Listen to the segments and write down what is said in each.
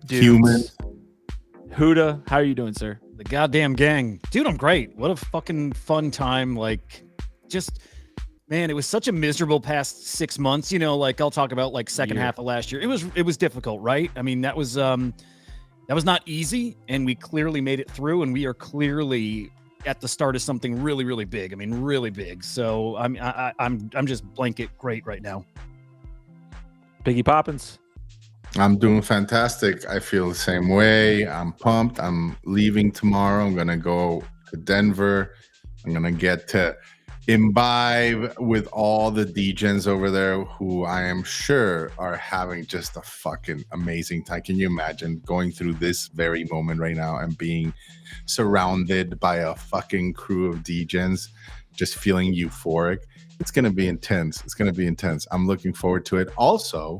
Human. Huda, how are you doing, sir? The goddamn gang. Dude, I'm great. What a fucking fun time. Like, just, man, it was such a miserable past 6 months. You know, like I'll talk about like second half of last year. It was difficult, right? I mean, that was not easy, and we clearly made it through, and we are clearly at the start of something really, really big. I mean, really big. So I'm just blanket great right now. Biggie Poppins. I'm doing fantastic. I feel the same way. I'm pumped. I'm leaving tomorrow. I'm going to go to Denver. I'm going to get to imbibe with all the degens over there who I am sure are having just a fucking amazing time. Can you imagine going through this very moment right now and being surrounded by a fucking crew of degens, just feeling euphoric? It's going to be intense. It's going to be intense. I'm looking forward to it. Also,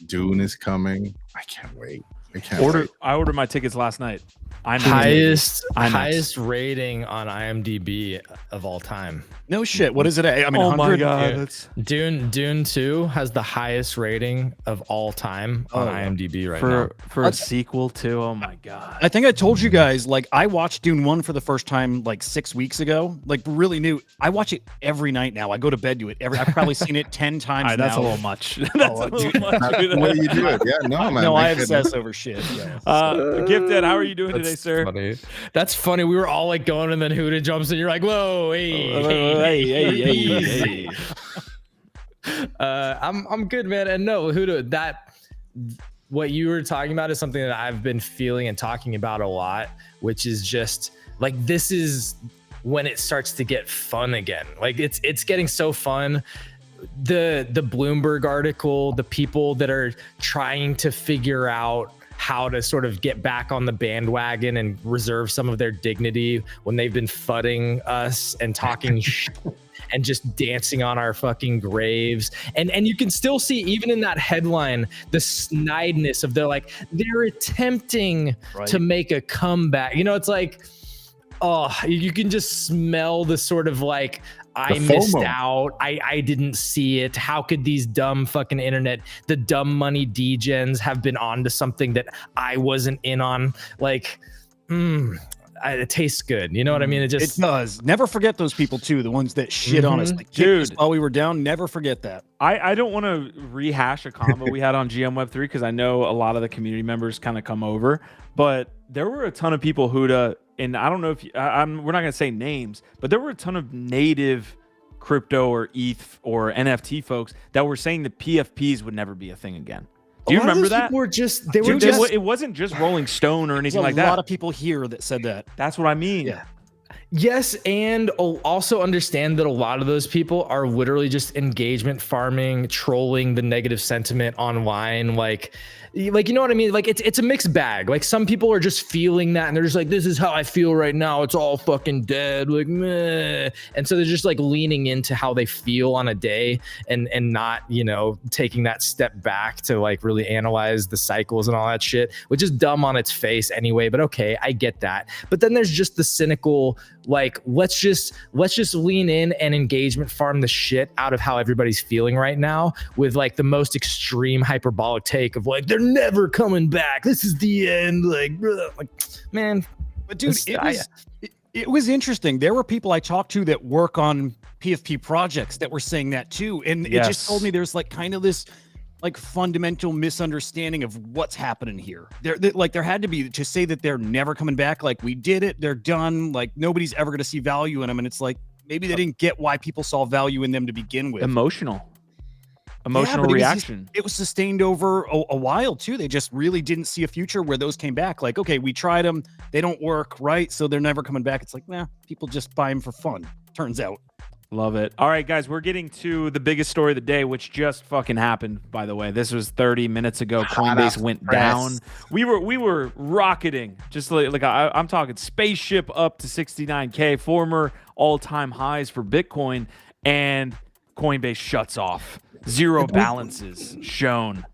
Dune is coming. I can't wait. I ordered my tickets last night. Highest rating on IMDb of all time. No shit. What is it? I mean, oh 100? my god, Dune 2 has the highest rating of all time on IMDb right now. For a sequel too. Oh my god. I think I told you guys, like, I watched Dune 1 for the first time like 6 weeks ago. Like, really new. I watch it every night now. I go to bed to it. I've probably seen it 10 times now. That's a little much. That's a little much. That's the way you do it. Yeah, no, man. No, I obsess over shit. Yeah. Gifted, how are you doing today, sir? Funny. That's funny. We were all like going, and then Huda jumps in. You're like, whoa, hey. I'm good, man. And no, Huda, that what you were talking about is something that I've been feeling and talking about a lot, which is just like, this is when it starts to get fun again. Like it's getting so fun. The Bloomberg article, the people that are trying to figure out how to sort of get back on the bandwagon and reserve some of their dignity when they've been fudding us and talking and just dancing on our fucking graves. And you can still see, even in that headline, the snideness of they're attempting to make a comeback. You know, it's like, oh, you can just smell the sort of like, I missed out. I didn't see it. How could these dumb fucking the dumb money degens have been onto something that I wasn't in on? Like, it tastes good. You know what I mean? It does. Never forget those people too. The ones that shit on us, like, dude, while we were down. Never forget that. I don't want to rehash a combo we had on GM Web 3 because I know a lot of the community members kind of come over, but there were a ton of people who'd and I don't know if we're not going to say names, but there were a ton of native crypto or ETH or NFT folks that were saying that PFPs would never be a thing again. Do you remember that? It wasn't just Rolling Stone or anything like that. A lot of people here that said that. That's what I mean. Yeah. Yes, and also understand that a lot of those people are literally just engagement farming, trolling the negative sentiment online, like you know what I mean? Like it's a mixed bag. Like some people are just feeling that and they're just like, this is how I feel right now. It's all fucking dead. Like, meh. And so they're just like leaning into how they feel on a day and not, you know, taking that step back to like really analyze the cycles and all that shit, which is dumb on its face anyway. But okay, I get that. But then there's just the cynical, like, let's just lean in and engagement farm the shit out of how everybody's feeling right now with like the most extreme hyperbolic take of like, they're never coming back. This is the end. Like man. But dude, it was interesting. There were people I talked to that work on PFP projects that were saying that too. And it just told me there's like kind of this like fundamental misunderstanding of what's happening here. There had to be to say that they're never coming back. Like, we did it, they're done. Like, nobody's ever going to see value in them. And it's like, maybe they didn't get why people saw value in them to begin with. Emotional reaction. It was sustained over a while too. They just really didn't see a future where those came back. Like, okay, we tried them, they don't work, right? So they're never coming back. It's like, nah, people just buy them for fun, turns out. Love it. All right, guys, we're getting to the biggest story of the day, which just fucking happened, by the way. This was 30 minutes ago. Coinbase went down. We were rocketing. Just like I'm talking spaceship up to 69K, former all-time highs for Bitcoin, and Coinbase shuts off. Zero balances shown.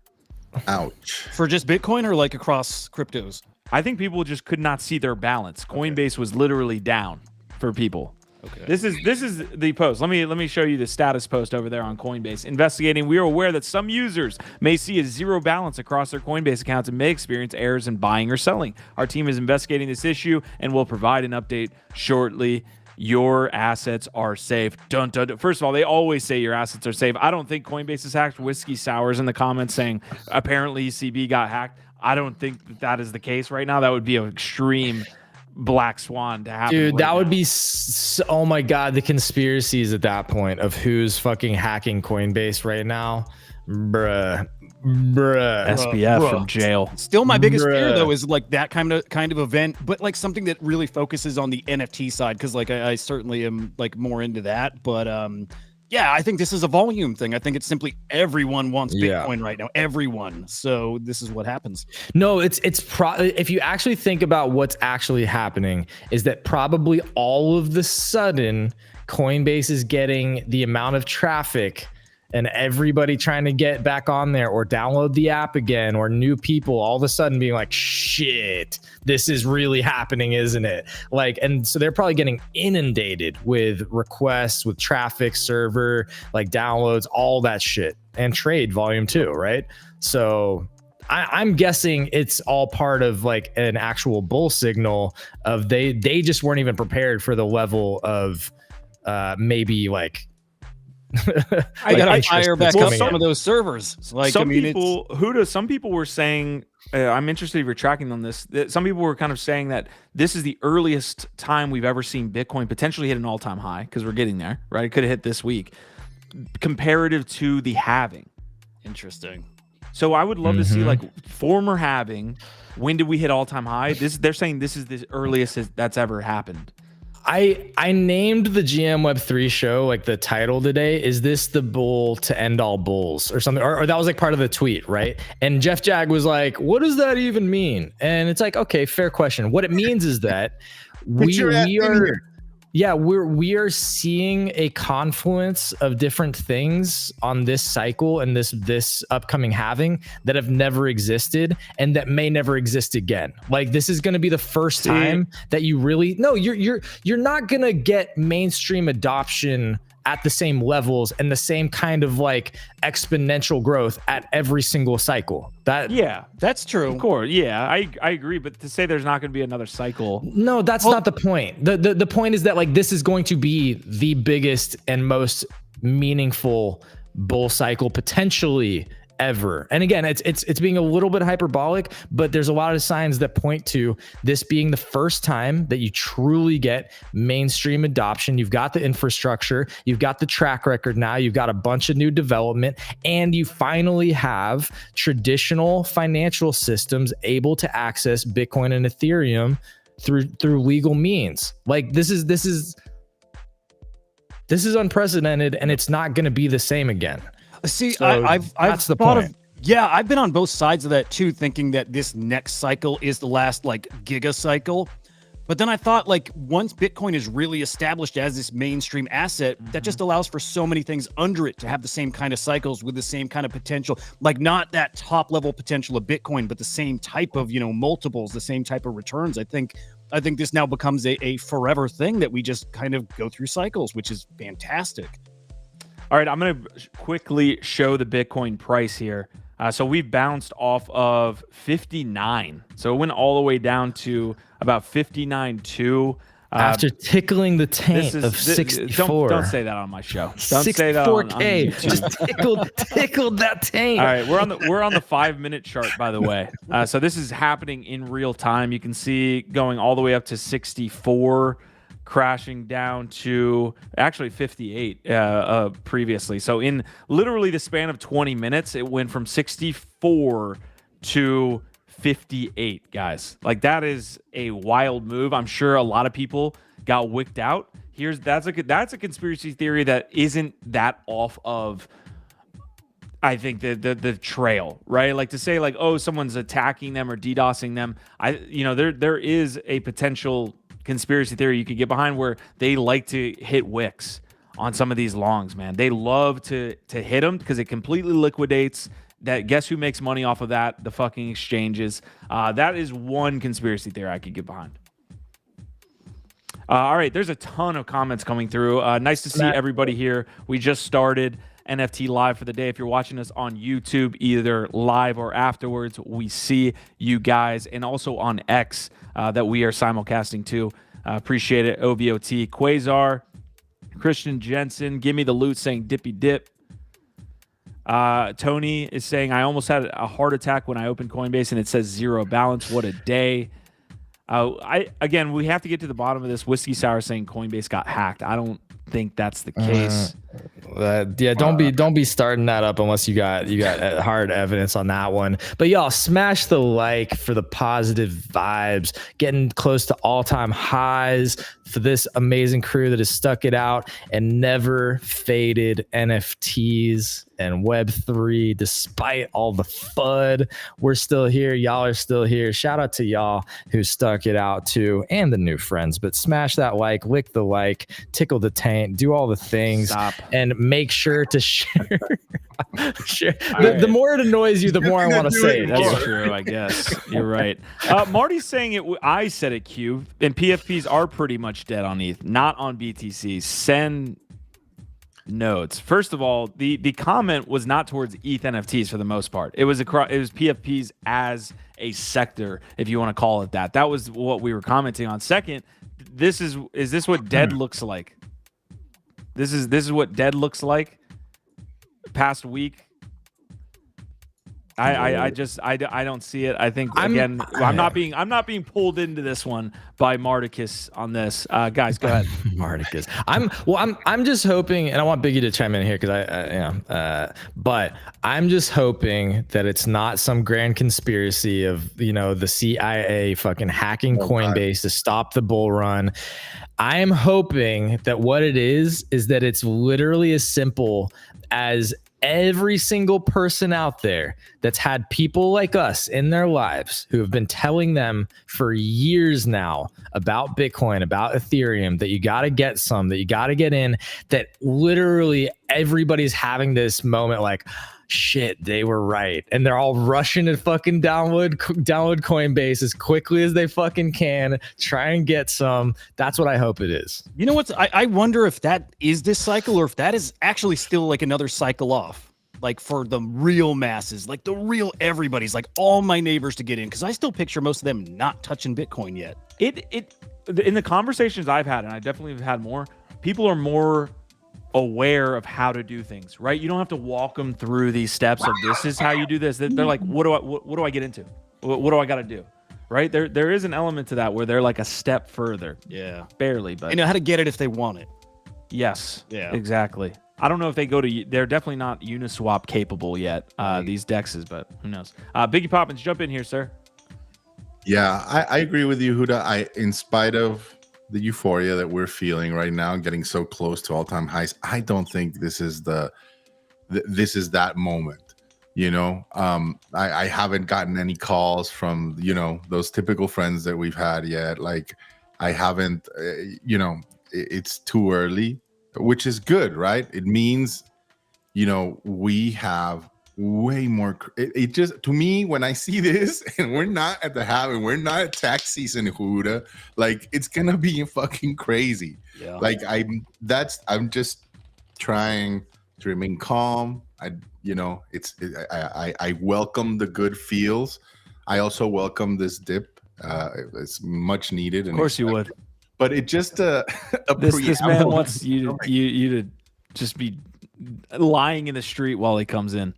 Ouch. For just Bitcoin or like across cryptos? I think people just could not see their balance. Coinbase was literally down for people. Okay. This is the post. Let me show you the status post over there on Coinbase. Investigating, we are aware that some users may see a zero balance across their Coinbase accounts and may experience errors in buying or selling. Our team is investigating this issue and will provide an update shortly. Your assets are safe. Dun, dun, dun. First of all, they always say your assets are safe. I don't think Coinbase is hacked. Whiskey Sours in the comments saying apparently ECB got hacked. I don't think that is the case right now. That would be an extreme black swan to happen. Dude, right that would now. be oh my god, the conspiracies at that point of who's fucking hacking Coinbase right now. Bruh. SBF from jail. Still, my biggest fear though is like that kind of event, but like something that really focuses on the NFT side, because like I certainly am like more into that. But yeah, I think this is a volume thing. I think it's simply everyone wants Bitcoin right now. Everyone. So this is what happens. No, if you actually think about what's actually happening, is that probably all of the sudden Coinbase is getting the amount of traffic and everybody trying to get back on there or download the app again, or new people all of a sudden being like, shit, this is really happening, isn't it? Like, and so they're probably getting inundated with requests, with traffic, server, like downloads, all that shit, and trade volume too, right? So I'm guessing it's all part of like an actual bull signal of they just weren't even prepared for the level of maybe like I gotta fire back up some of those servers. Like, some people, Huda, some people were saying, I'm interested if you're tracking on this. Some people were kind of saying that this is the earliest time we've ever seen Bitcoin potentially hit an all-time high, because we're getting there, right? It could have hit this week, comparative to the halving. Interesting. So I would love to see like former halving. When did we hit all-time high? They're saying this is the earliest that's ever happened. I named the GM Web3 show, like the title today, is this the bull to end all bulls or something? Or that was like part of the tweet, right? And Jeff Jag was like, what does that even mean? And it's like, okay, fair question. What it means is that we are seeing a confluence of different things on this cycle and this upcoming halving that have never existed and that may never exist again. Like, this is going to be the first time that you really you're not going to get mainstream adoption at the same levels and the same kind of like exponential growth at every single cycle. That's true. Of course, yeah, I agree. But to say there's not going to be another cycle, no, that's not the point. The point is that like this is going to be the biggest and most meaningful bull cycle potentially ever. And again, it's being a little bit hyperbolic, but there's a lot of signs that point to this being the first time that you truly get mainstream adoption. You've got the infrastructure, you've got the track record now, you've got a bunch of new development, and you finally have traditional financial systems able to access Bitcoin and Ethereum through legal means. Like, this is unprecedented, and it's not going to be the same again. See, So I've that's the thought point. of, yeah, I've been on both sides of that too, thinking that this next cycle is the last like giga cycle. But then I thought, like, once Bitcoin is really established as this mainstream asset, that just allows for so many things under it to have the same kind of cycles with the same kind of potential, like not that top level potential of Bitcoin, but the same type of, multiples, the same type of returns. I think this now becomes a forever thing that we just kind of go through cycles, which is fantastic. All right, I'm going to quickly show the Bitcoin price here. So we've bounced off of 59. So it went all the way down to about 59.2. After tickling the taint of 64. Don't say that on my show. Don't say that on YouTube. Just tickled that taint. All right, we're on the 5-minute chart, by the way. So this is happening in real time. You can see going all the way up to 64. Crashing down to actually 58 previously. So in literally the span of 20 minutes, it went from 64 to 58, guys. Like, that is a wild move. I'm sure a lot of people got wicked out. That's a conspiracy theory that isn't that off of, I think, the trail, right? Like, to say like, oh, someone's attacking them or DDoSing them. There is a potential conspiracy theory you could get behind where they like to hit wicks on some of these longs, man. They love to hit them because it completely liquidates that. Guess who makes money off of that? The fucking exchanges. That is one conspiracy theory I could get behind. All right, there's a ton of comments coming through. Nice to see everybody here. We just started NFT live for the day. If you're watching us on YouTube, either live or afterwards, we see you guys, and also on X that we are simulcasting too. Appreciate it. OVOT, Quasar, Christian Jensen, give me the loot, saying dippy dip. Tony is saying, I almost had a heart attack when I opened Coinbase and it says zero balance. What a day. Again, we have to get to the bottom of this. Whiskey Sour saying Coinbase got hacked. I don't think that's the case. Don't be starting that up unless you got hard evidence on that one. But y'all, smash the like for the positive vibes, getting close to all-time highs for this amazing crew that has stuck it out and never faded NFTs and Web3 despite all the FUD. We're still here. Y'all are still here. Shout out to y'all who stuck it out too, and the new friends. But smash that like, lick the like, tickle the taint, do all the things. Stop. And make sure to share. The more it annoys you, the more I want to say it. That's true, I guess. You're right. Marty's saying it. I said it, Q. And PFPs are pretty much dead on ETH, not on BTC. Send notes. First of all, the comment was not towards ETH NFTs for the most part. It was PFPs as a sector, if you want to call it that. That was what we were commenting on. Second, is this what dead looks like? This is what dead looks like. Past week, I don't see it. I think I'm not being pulled into this one by Marticus on this. Guys, go ahead. Marticus. I'm just hoping, and I want Biggie to chime in here because but I'm just hoping that it's not some grand conspiracy of the CIA fucking hacking Coinbase to stop the bull run. I am hoping that what it is that it's literally as simple as every single person out there that's had people like us in their lives who have been telling them for years now about Bitcoin, about Ethereum, that you got to get some, that you got to get in, that literally everybody's having this moment like, shit, they were right. And they're all rushing to fucking download Coinbase as quickly as they fucking can, try and get some. That's what I hope it is. You know what? I wonder if that is this cycle or if that is actually still like another cycle off. Like for the real masses, like the real everybody's, like all my neighbors to get in. Because I still picture most of them not touching Bitcoin yet. In the conversations I've had, and I definitely have had more, people are more aware of how to do things, right? You don't have to walk them through these steps of this is how you do this. They're like, what do I get into? What do I got to do? Right? There is an element to that where they're like a step further. Yeah. Barely, but they know how to get it if they want it. Yes. Yeah. Exactly. I don't know if they're definitely not Uniswap capable yet, these dexes, but who knows? Biggie Poppins, jump in here, sir. Yeah, I agree with you, Huda. In spite of the euphoria that we're feeling right now, getting so close to all-time highs, I don't think this is that moment. I haven't gotten any calls from those typical friends that we've had yet. Like I haven't, it's too early, which is good, right? It means we have way more. It just, to me, when I see this and we're not at the halving, we're not at tax season, Huda, like it's gonna be fucking crazy. Yeah. Like I'm just trying to remain calm. I welcome the good feels. I also welcome this dip. It's much needed. Of course you would. But it just this man wants you to just be lying in the street while he comes in.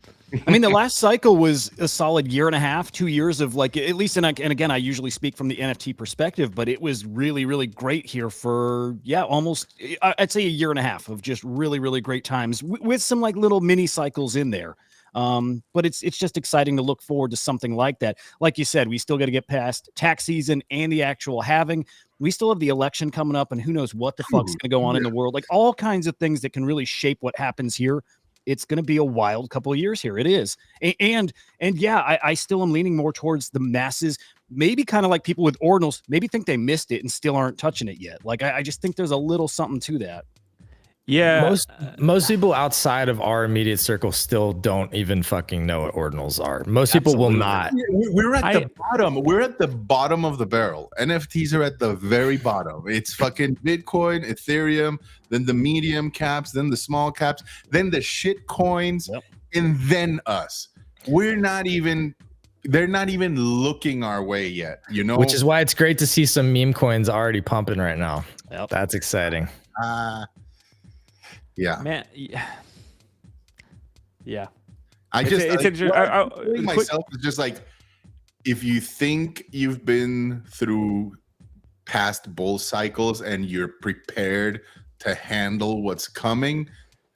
I mean, the last cycle was a solid year and a half, 2 years of like, at least, and again, I usually speak from the NFT perspective, but it was really, really great here for, almost, I'd say a year and a half of just really, really great times with some like little mini cycles in there. But it's just exciting to look forward to something like that. Like you said, we still got to get past tax season and the actual halving. We still have the election coming up, and who knows what the fuck's going to go on in the world. Like all kinds of things that can really shape what happens here. It's going to be a wild couple of years here. It is. And yeah, I still am leaning more towards the masses, maybe kind of like people with Ordinals, maybe think they missed it and still aren't touching it yet. Like, I just think there's a little something to that. Yeah. Most people outside of our immediate circle still don't even fucking know what ordinals are. Most people will not. We're at the bottom. We're at the bottom of the barrel. NFTs are at the very bottom. It's fucking Bitcoin, Ethereum, then the medium caps, then the small caps, then the shit coins, and then us. They're not even looking our way yet, you know? Which is why it's great to see some meme coins already pumping right now. Yep. That's exciting. Yeah, man. Yeah. I myself is just like, if you think you've been through past bull cycles and you're prepared to handle what's coming,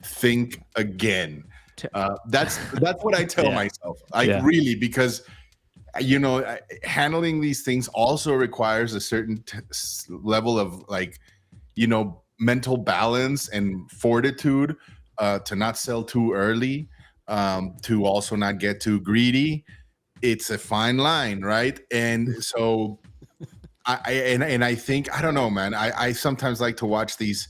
think again. That's what I tell myself. Really, because handling these things also requires a certain level of mental balance and fortitude, to not sell too early, to also not get too greedy. It's a fine line, right? And so I think, I don't know, man, I sometimes like to watch these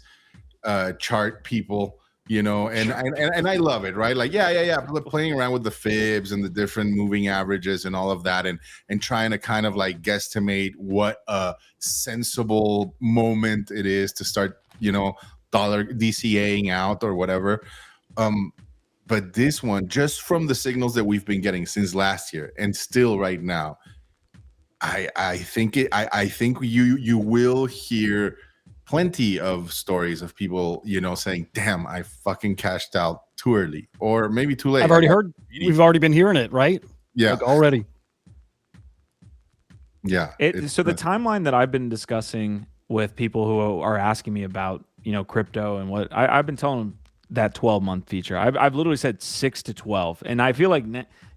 chart people, and I love it, right? Like, playing around with the fibs and the different moving averages and all of that, and trying to kind of like guesstimate what a sensible moment it is to start, dollar DCAing out or whatever. But this one, just from the signals that we've been getting since last year and still right now, I think you will hear plenty of stories of people, saying, damn, I fucking cashed out too early or maybe too late. I've already heard, we've already been hearing it, right? Yeah. Like already. Yeah. So the timeline that I've been discussing with people who are asking me about, crypto and what I've been telling them, that 12-month feature. I've literally said 6 to 12. And I feel like,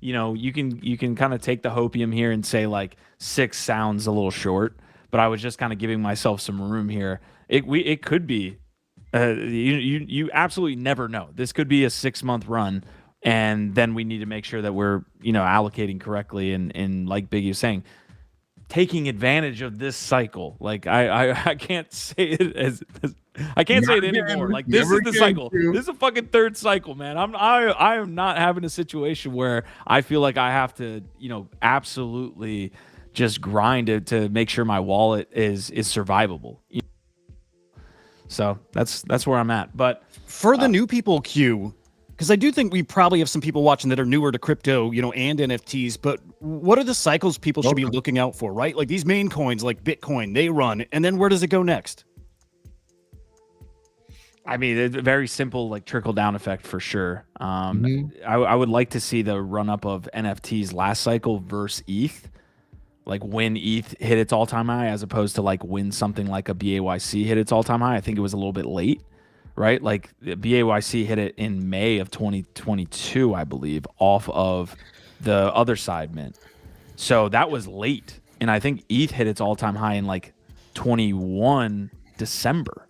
you can kind of take the hopium here and say like 6 sounds a little short, but I was just kind of giving myself some room here. It could be, you absolutely never know. This could be a 6-month run, and then we need to make sure that we're, allocating correctly and like Biggie was saying, taking advantage of this cycle. Like I can't say it as I can't say it anymore. Like, this is the cycle. This is a fucking third cycle, man. I am not having a situation where I feel like I have to, absolutely just grind it to make sure my wallet is survivable. So that's where I'm at. But for the new people, Q, because I do think we probably have some people watching that are newer to crypto, and NFTs, but what are the cycles people should be looking out for, right? Like these main coins like Bitcoin, they run, and then where does it go next? I mean, it's a very simple, like, trickle down effect for sure. I would like to see the run up of NFTs last cycle versus ETH, like when ETH hit its all time high, as opposed to like when something like a BAYC hit its all time high. I think it was a little bit late, right? Like BAYC hit it in May of 2022, I believe, off of the other side mint. So that was late, and I think ETH hit its all time high in like 21 December.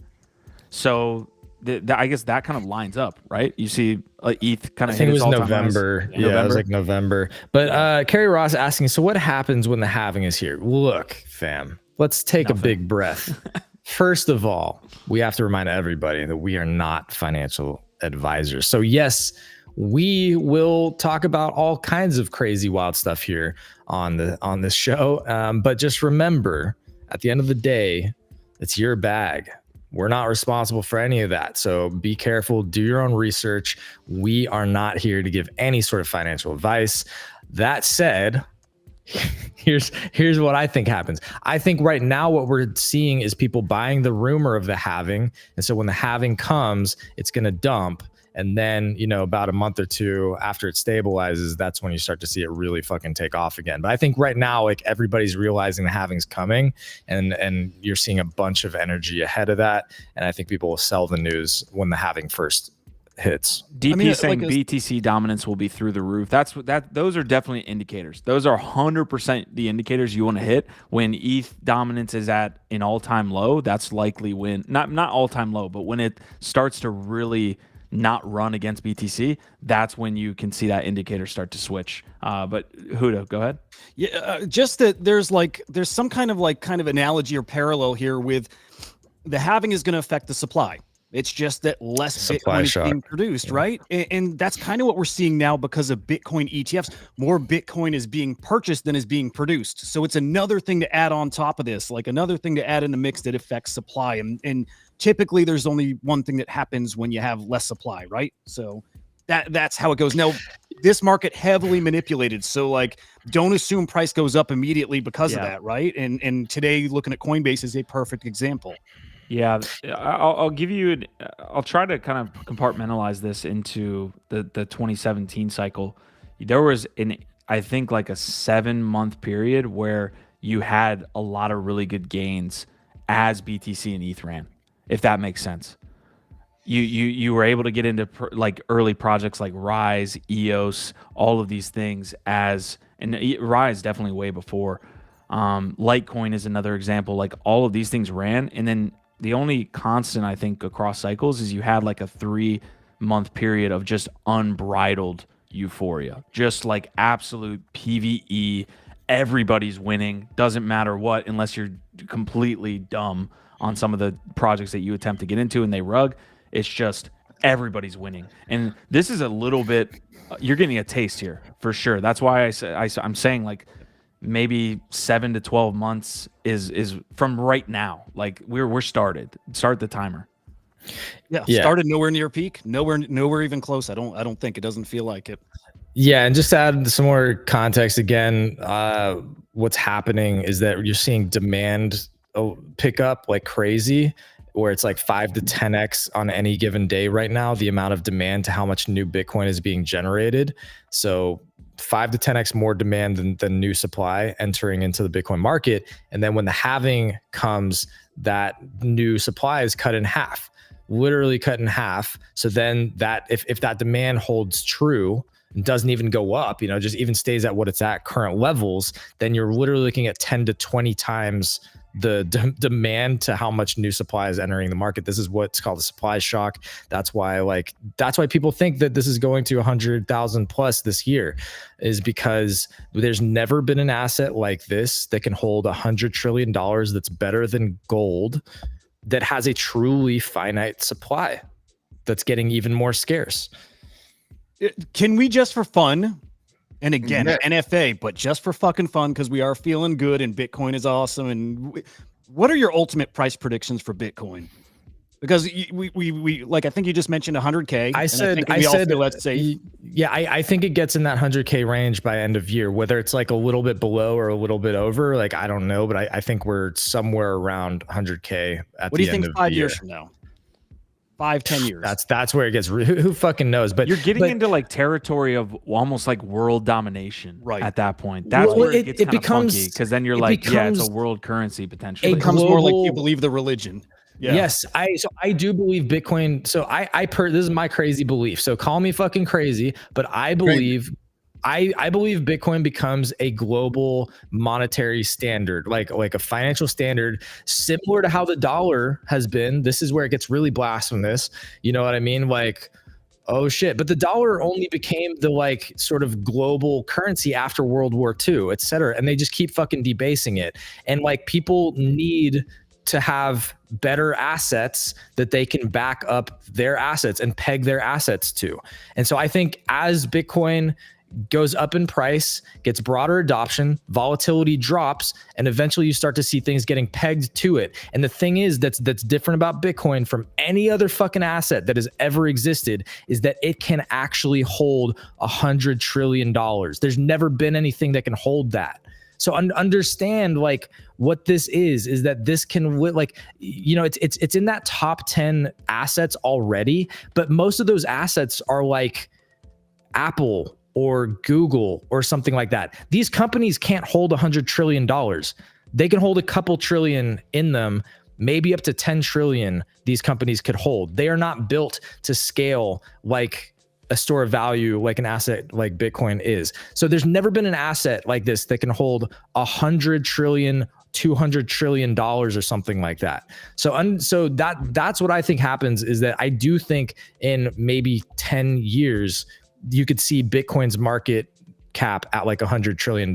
So I guess that kind of lines up, right? You see ETH kind of hit its all-time highs. November. Yeah, it was like November. But Kerry Ross asking, so what happens when the halving is here? Look, fam, let's take a big breath. First of all, we have to remind everybody that we are not financial advisors. So yes, we will talk about all kinds of crazy, wild stuff here on this show. But just remember, at the end of the day, it's your bag. We're not responsible for any of that. So be careful, do your own research. We are not here to give any sort of financial advice. That said, here's what I think happens. I think right now what we're seeing is people buying the rumor of the halving. And so when the halving comes, it's going to dump. And then, about a month or two after it stabilizes, that's when you start to see it really fucking take off again. But I think right now, like, everybody's realizing the halving's coming, and you're seeing a bunch of energy ahead of that. And I think people will sell the news when the halving first hits. DP saying BTC dominance will be through the roof. Those are definitely indicators. Those are 100% the indicators you want to hit. When ETH dominance is at an all-time low, that's likely when, not all-time low, but when it starts to really not run against BTC, that's when you can see that indicator start to switch. But Huda, go ahead. Yeah, just that there's some kind of analogy or parallel here with the halving is going to affect the supply, It's just that less Supply Bitcoin is shock. being produced, Yeah. right? And that's kind of what we're seeing now because of Bitcoin ETFs. More Bitcoin is being purchased than is being produced. So it's another thing to add on top of this, like another thing to add in the mix that affects supply. And typically there's only one thing that happens when you have less supply, right? So that's how it goes. Now, this market heavily manipulated. So like, don't assume price goes up immediately because of that, right? And today looking at Coinbase is a perfect example. Yeah, I'll give you. I'll try to kind of compartmentalize this into the 2017 cycle. There was I think like a 7-month period where you had a lot of really good gains as BTC and ETH ran, if that makes sense. You were able to get into like early projects like Rise, EOS, all of these things and Rise definitely way before. Litecoin is another example. Like all of these things ran, and then the only constant I think across cycles is you had like a 3-month period of just unbridled euphoria, just like absolute PvE. Everybody's winning, doesn't matter what, unless you're completely dumb on some of the projects that you attempt to get into and they rug. It's just everybody's winning. And this is a little bit, you're getting a taste here for sure. That's why I'm saying like maybe 7 to 12 months is from right now. Like we're started. Start the timer. Yeah. Started nowhere near peak, nowhere even close. I don't think. It doesn't feel like it. Yeah, and just to add some more context again, what's happening is that you're seeing demand pick up like crazy, where it's like 5 to 10x on any given day right now, the amount of demand to how much new Bitcoin is being generated. So 5 to 10x more demand than new supply entering into the Bitcoin market. And then when the halving comes, that new supply is cut in half, literally cut in half. So then that if that demand holds true and doesn't even go up, just even stays at what it's at current levels, then you're literally looking at 10 to 20 times the demand to how much new supply is entering the market. This is what's called a supply shock. That's why people think that this is going to 100,000 plus this year, is because there's never been an asset like this that can hold $100 trillion that's better than gold, that has a truly finite supply that's getting even more scarce. Can we just for fun, and again, NFA, but just for fucking fun, because we are feeling good and Bitcoin is awesome. And what are your ultimate price predictions for Bitcoin? Because we like, I think you just mentioned 100K. I said, let's say, I think it gets in that 100K range by end of year, whether it's like a little bit below or a little bit over, like, I don't know, but I think we're somewhere around 100K at what do the you end think of 5 the year. years from now? 5-10 years. That's where it gets. Who fucking knows? But you're getting into like territory of almost like world domination, right? At that point, that's where it gets becomes funky, because then you're like, it's a world currency potentially. It becomes more like you believe the religion. Yeah. Yes, I do believe Bitcoin. So this is my crazy belief. So call me fucking crazy, but I believe. I believe Bitcoin becomes a global monetary standard, like a financial standard, similar to how the dollar has been. This is where it gets really blasphemous. You know what I mean? Like, oh shit. But the dollar only became the like sort of global currency after World War II, et cetera. And they just keep fucking debasing it. And like, people need to have better assets that they can back up their assets and peg their assets to. And so I think as Bitcoin goes up in price, gets broader adoption, volatility drops, and eventually you start to see things getting pegged to it. And the thing is that's different about Bitcoin from any other fucking asset that has ever existed is that it can actually hold $100 trillion. There's never been anything that can hold that. So understand like what this is that this can like, it's in that top 10 assets already, but most of those assets are like Apple or Google or something like that. These companies can't hold $100 trillion. They can hold a couple trillion in them, maybe up to 10 trillion these companies could hold. They are not built to scale like a store of value, like an asset like Bitcoin is. So there's never been an asset like this that can hold $100 trillion, $200 trillion or something like that. So that's what I think happens, is that I do think in maybe 10 years, you could see Bitcoin's market cap at like $100 trillion.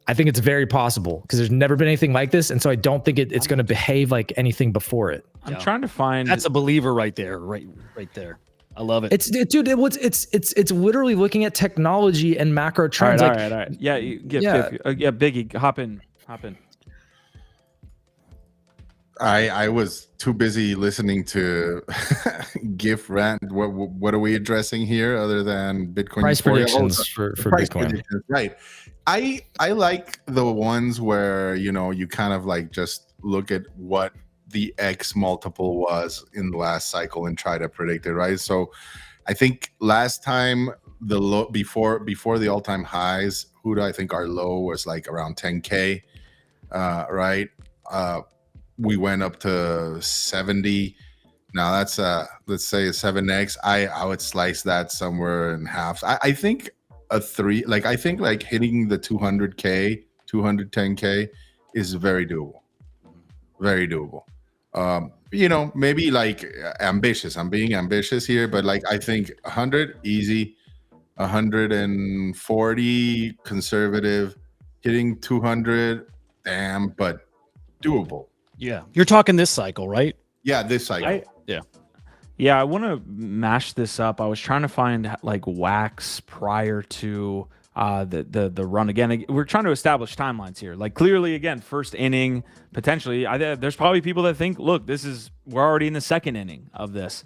I think it's very possible because there's never been anything like this, and so I don't think it's going to behave like anything before it. I'm trying to find. That's a believer right there, right there. I love it. It's literally looking at technology and macro trends. All right. Yeah, Biggie, hop in. I was too busy listening to GIF rant. What are we addressing here other than Bitcoin price euphoria? predictions for Bitcoin? Right. I like the ones where you kind of like just look at what the X multiple was in the last cycle and try to predict it, right? So I think last time the low before the all-time highs, I think our low was like around 10K, right? We went up to 70. Now that's let's say a 7x. I would slice that somewhere in half. I think a 3, like I think like hitting the 200K, 210K is very doable. Very doable. Maybe like ambitious. I'm being ambitious here, but like I think 100 easy, 140 conservative, hitting 200, damn, but doable. Yeah, you're talking this cycle, right? Yeah, this cycle. Yeah, I want to mash this up. I was trying to find like wax prior to the run. Again, we're trying to establish timelines here. Like clearly, again, first inning potentially. There's probably people that think, look, we're already in the second inning of this.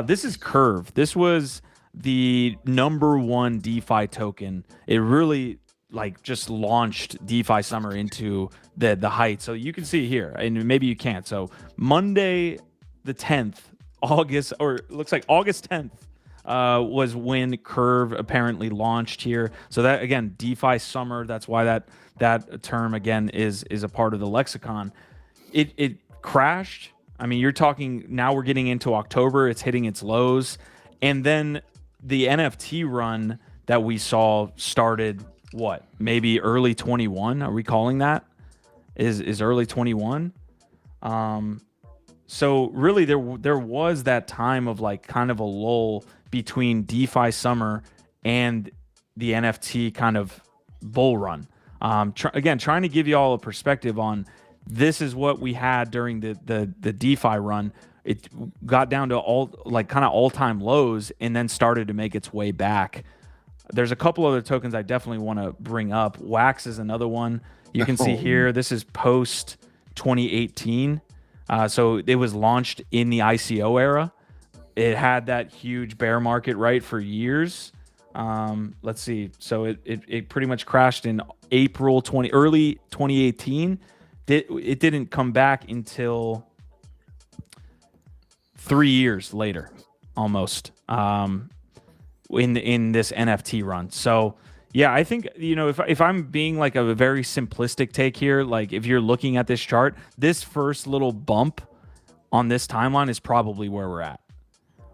This is Curve. This was the #1 DeFi token. It really like just launched DeFi summer into the height. So you can see here, and maybe you can't. So Monday, the 10th. August 10th was when Curve apparently launched here. So that again, DeFi summer. That's why that term again is a part of the lexicon. It crashed. I mean, you're talking now. We're getting into October. It's hitting its lows, and then the NFT run that we saw started maybe early 21. Are we calling that? Is early 21? So really there was that time of like kind of a lull between DeFi summer and the NFT kind of bull run. Trying to give you all a perspective on this is what we had during the DeFi run. It got down to all-time lows and then started to make its way back. There's a couple other tokens I definitely want to bring up. Wax is another one. You can see here, this is post 2018. So it was launched in the ICO era. It had that huge bear market, right, for years. Let's see. So it pretty much crashed in early 2018. It didn't come back until 3 years later, almost, in this NFT run. So yeah, I think, if I'm being like a very simplistic take here, like if you're looking at this chart, this first little bump on this timeline is probably where we're at.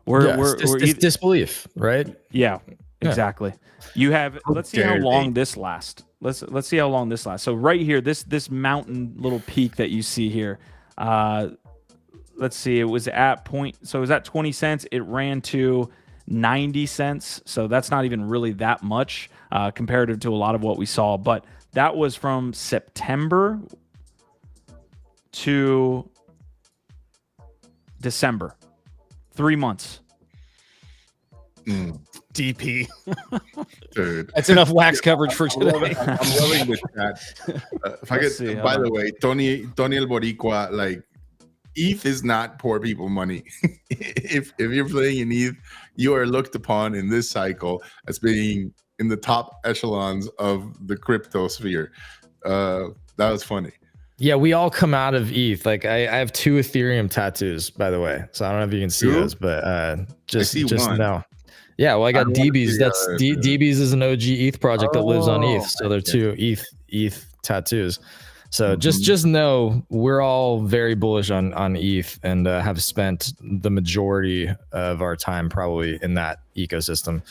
It's disbelief, right? Yeah, exactly. You have, let's see how long this lasts. Let's see how long this lasts. So right here, this mountain little peak that you see here, let's see, it was at 20 cents. It ran to 90 cents. So that's not even really that much comparative to a lot of what we saw. But that was from September to December. 3 months. DP. Dude. That's enough wax coverage for today. I'm loving the chat. If I could, by the way, Tony El Boricua, like, ETH is not poor people money. if you're playing in ETH, you are looked upon in this cycle as being in the top echelons of the crypto sphere. That was funny. Yeah, we all come out of ETH. Like I have 2 Ethereum tattoos, by the way. So I don't know if you can see those, but just one. now. Yeah, well, I got DBs. That's DBs is an OG ETH project that lives on ETH. So they're 2 ETH tattoos. So just know we're all very bullish on ETH and have spent the majority of our time probably in that ecosystem.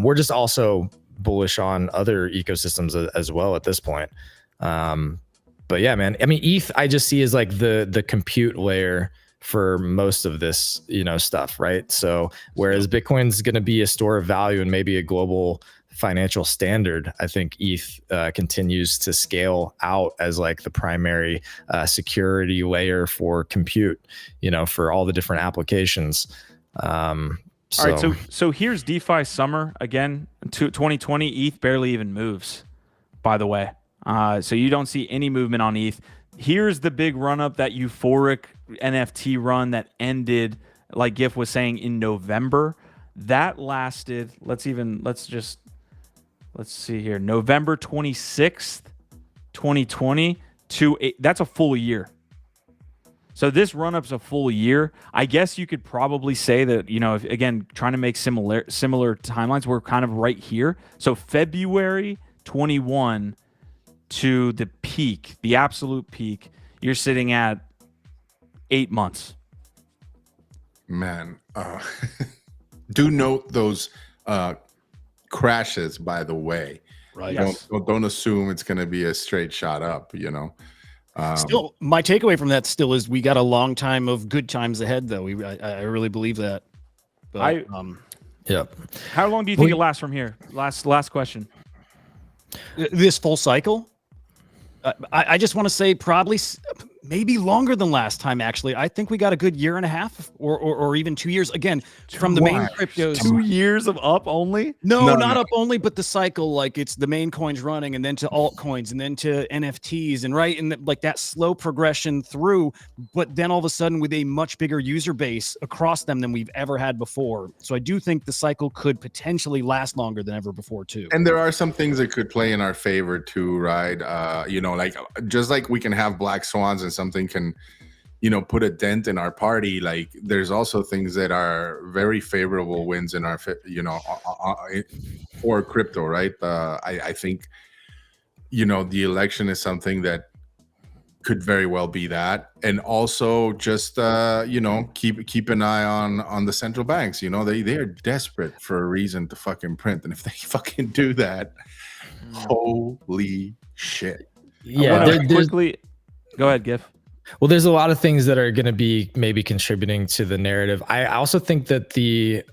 We're just also bullish on other ecosystems as well at this point. But yeah, man, I mean, ETH I just see as like the compute layer for most of this, stuff, right? So whereas Bitcoin's going to be a store of value and maybe a global financial standard, I think ETH continues to scale out as like the primary security layer for compute, for all the different applications. All right, so here's DeFi summer again. 2020 ETH barely even moves, by the way. So you don't see any movement on ETH. Here's the big run up, that euphoric NFT run that ended, like Gif was saying, in November. That lasted. Let's see here. November 26th, 2020 that's a full year. So this run-up's a full year. I guess you could probably say that, if, again, trying to make similar timelines, we're kind of right here. So February 21 to the peak, the absolute peak, you're sitting at 8 months. Man, do note those crashes, by the way. Right. Yes. Don't assume it's going to be a straight shot up, Still, my takeaway from that still is we got a long time of good times ahead, though. I really believe that. But, Yep. How long do you think it lasts from here? Last question. This full cycle? I just want to say probably maybe longer than last time, actually. I think we got a good year and a half or even 2 years. Again, from the main cryptos. 2 years of up only? No, not up only, but the cycle, like it's the main coins running and then to altcoins and then to NFTs and like that slow progression through, but then all of a sudden with a much bigger user base across them than we've ever had before. So I do think the cycle could potentially last longer than ever before too. And there are some things that could play in our favor too, right? Like just like we can have black swans and something can, put a dent in our party. Like there's also things that are very favorable wins in our, for crypto, right? I think, the election is something that could very well be that. And also just, keep an eye on the central banks. They are desperate for a reason to fucking print. And if they fucking do that, holy shit. Yeah, quickly. Go ahead, Gif. Well, there's a lot of things that are going to be maybe contributing to the narrative. I also think that the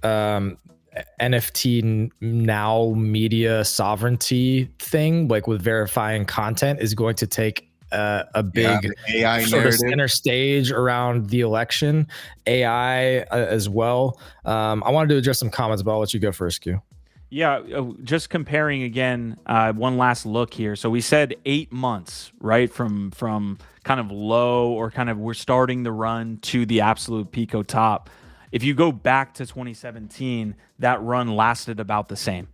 NFT now media sovereignty thing, like with verifying content, is going to take a big AI sort narrative. of center stage around the election. AI as well. I wanted to address some comments, but I'll let you go first, Q. Yeah, just comparing again, one last look here. So we said 8 months, right? From kind of low or kind of we're starting the run to the absolute pico top. If you go back to 2017, that run lasted about the same.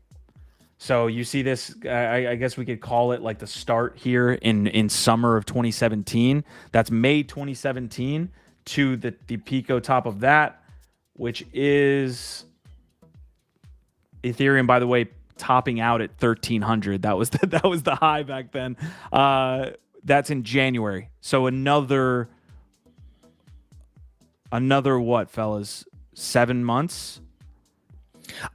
So you see this, I guess we could call it like the start here in summer of 2017. That's May 2017 to the pico top of that, which is Ethereum, by the way, topping out at 1,300. That was the high back then. That's in January. So another what, fellas? 7 months.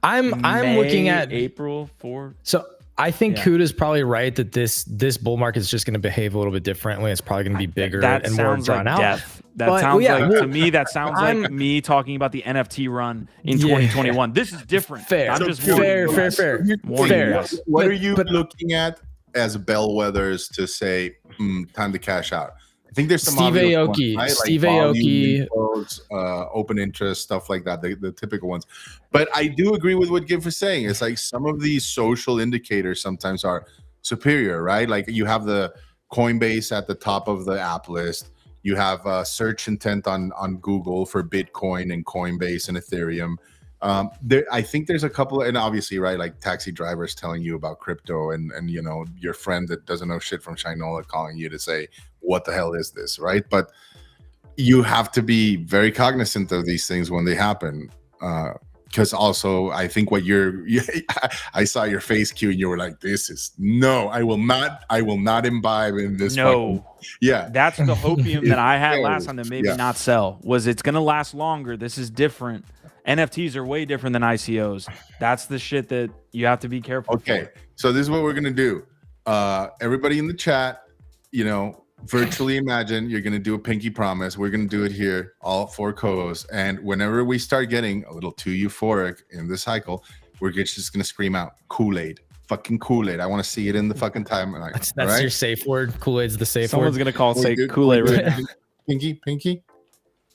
I'm looking at April 4. So I think Kuda's probably right that this bull market is just going to behave a little bit differently. It's probably going to be bigger and more drawn out. Death. That sounds to me. That sounds like me talking about the NFT run in 2021. This is different. Fair. I'm just fair. What are you looking at as bellwethers to say time to cash out? I think there's some Steve Aoki, right? Steve Aoki, open interest, stuff like that, the typical ones. But I do agree with what Giff was saying. It's like some of these social indicators sometimes are superior, right? Like you have the Coinbase at the top of the app list. You have search intent on Google for Bitcoin and Coinbase and Ethereum. I think there's a couple, and obviously, right, like taxi drivers telling you about crypto and your friend that doesn't know shit from Shinola calling you to say, what the hell is this, right? But you have to be very cognizant of these things when they happen. Because also, I think I saw your face, Q, and you were like, I will not imbibe in this. No. Yeah. That's the hopium that I had last time that made me not sell, was it's going to last longer. This is different. NFTs are way different than ICOs. That's the shit that you have to be careful. Okay. So this is what we're going to do. Everybody in the chat, virtually imagine you're going to do a pinky promise. We're going to do it here, all 4 co-hosts. And whenever we start getting a little too euphoric in the cycle, we're just going to scream out Kool-Aid. fucking Kool-Aid. I want to see it in the fucking time. Like, That's your safe word. Kool-Aid's the safe Someone's word. gonna call say Dude, Kool-Aid right now. Pinky.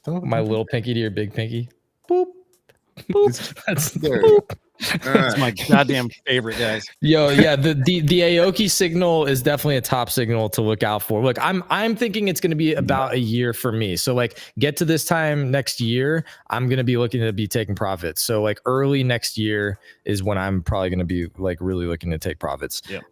My little pinky to your big pinky. Boop. That's There. That's my goddamn favorite, guys. Yo, yeah, the Aoki signal is definitely a top signal to look out for. Look, I'm thinking it's going to be about a year for me. So like get to this time next year, I'm going to be looking to be taking profits. So like early next year is when I'm probably going to be like really looking to take profits. Yep.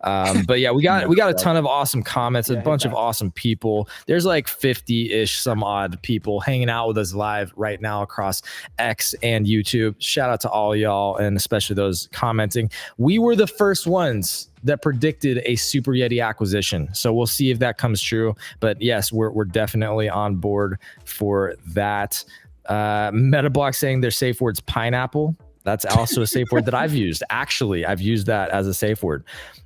But yeah, we got a ton of awesome comments, a Yeah, bunch of awesome people. There's like 50-ish some odd people hanging out with us live right now across X and YouTube. Shout out to all y'all, and especially those commenting. We were the first ones that predicted a Super Yeti acquisition, so we'll see if that comes true. But yes, we're definitely on board for that. Metablock saying their safe word's pineapple. That's also a safe word that I've used. Actually, I've used that as a safe word.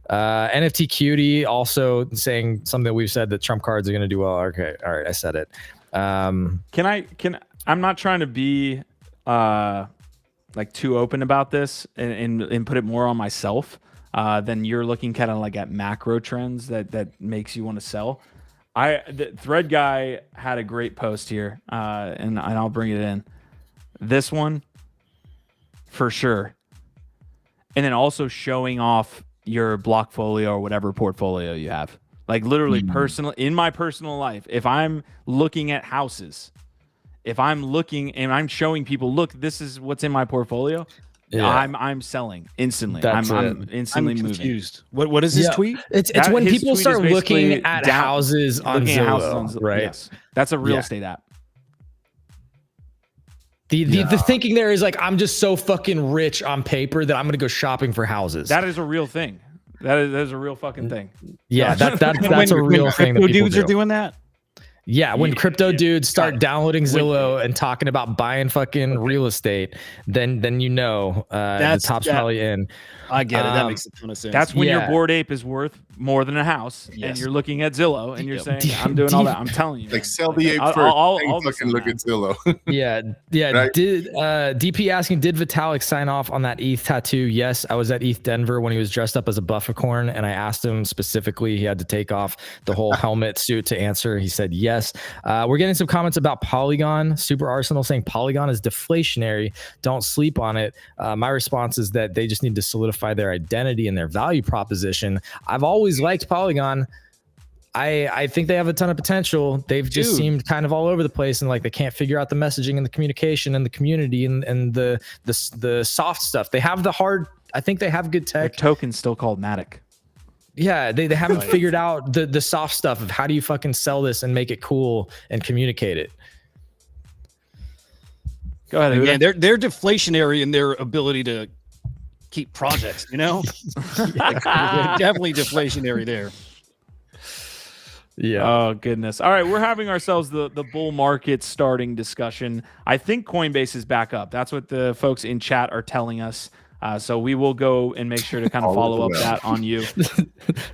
NFT Cutie also saying something that we've said, that Trump cards are going to do well. Okay, all right, I said it. I'm not trying to be like too open about this and put it more on myself than you're looking kind of like at macro trends that makes you want to sell. The Thread Guy had a great post here, and I'll bring it in. This one for sure, and then also showing off your Blockfolio or whatever portfolio you have. Like literally in my personal life, if I'm looking at houses, if I'm looking and I'm showing people, look, this is what's in my portfolio. Yeah. I'm selling instantly. I'm instantly confused. What is his tweet? It's when people start looking at houses on Zillow, right? Yes. That's a real estate app. The thinking there is like, I'm just so fucking rich on paper that I'm gonna go shopping for houses. That is a real thing. That is a real fucking thing. Yeah, that's a real thing. Crypto dudes are doing that. Yeah, when crypto dudes start downloading Zillow and talking about buying fucking real estate, then you know the top's probably in. I get it. That makes a ton of sense. That's when your Bored Ape is worth more than a house, and you're looking at Zillow, and you're saying, "I'm doing all that." I'm telling you, like sell the ape first. I'll fucking look at Zillow. yeah. Right? Did DP asking, did Vitalik sign off on that ETH tattoo? Yes, I was at ETH Denver when he was dressed up as a buffercorn, and I asked him specifically. He had to take off the whole helmet suit to answer. He said yes. We're getting some comments about Polygon. Super Arsenal saying Polygon is deflationary. Don't sleep on it. My response is that they just need to solidify their identity and their value proposition. I've always liked Polygon. I think they have a ton of potential. They've just seemed kind of all over the place, and like they can't figure out the messaging and the communication and the community and the soft stuff. They have the hard. I think they have good tech. Their token's still called Matic. Yeah, they haven't figured out the soft stuff of how do you fucking sell this and make it cool and communicate it. Go ahead. Again, they're deflationary in their ability to keep projects, you know? Definitely deflationary there. Yeah. Oh, goodness. All right. We're having ourselves the bull market starting discussion. I think Coinbase is back up. That's what the folks in chat are telling us. So we will go and make sure to kind of follow up that on you.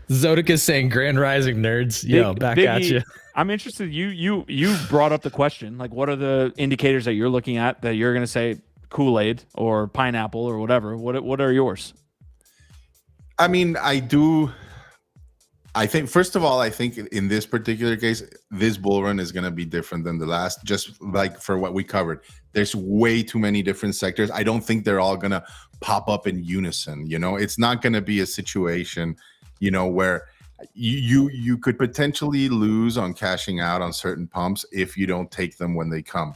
Zodic is saying Grand Rising nerds. Yo, back at you. I'm interested. You brought up the question. Like, what are the indicators that you're looking at that you're going to say Kool-Aid or pineapple or whatever? What are yours? I mean, I think, first of all, I think in this particular case, this bull run is going to be different than the last, just like for what we covered. There's way too many different sectors. I don't think they're all going to pop up in unison. You know, it's not going to be a situation, you know, where you could potentially lose on cashing out on certain pumps if you don't take them when they come,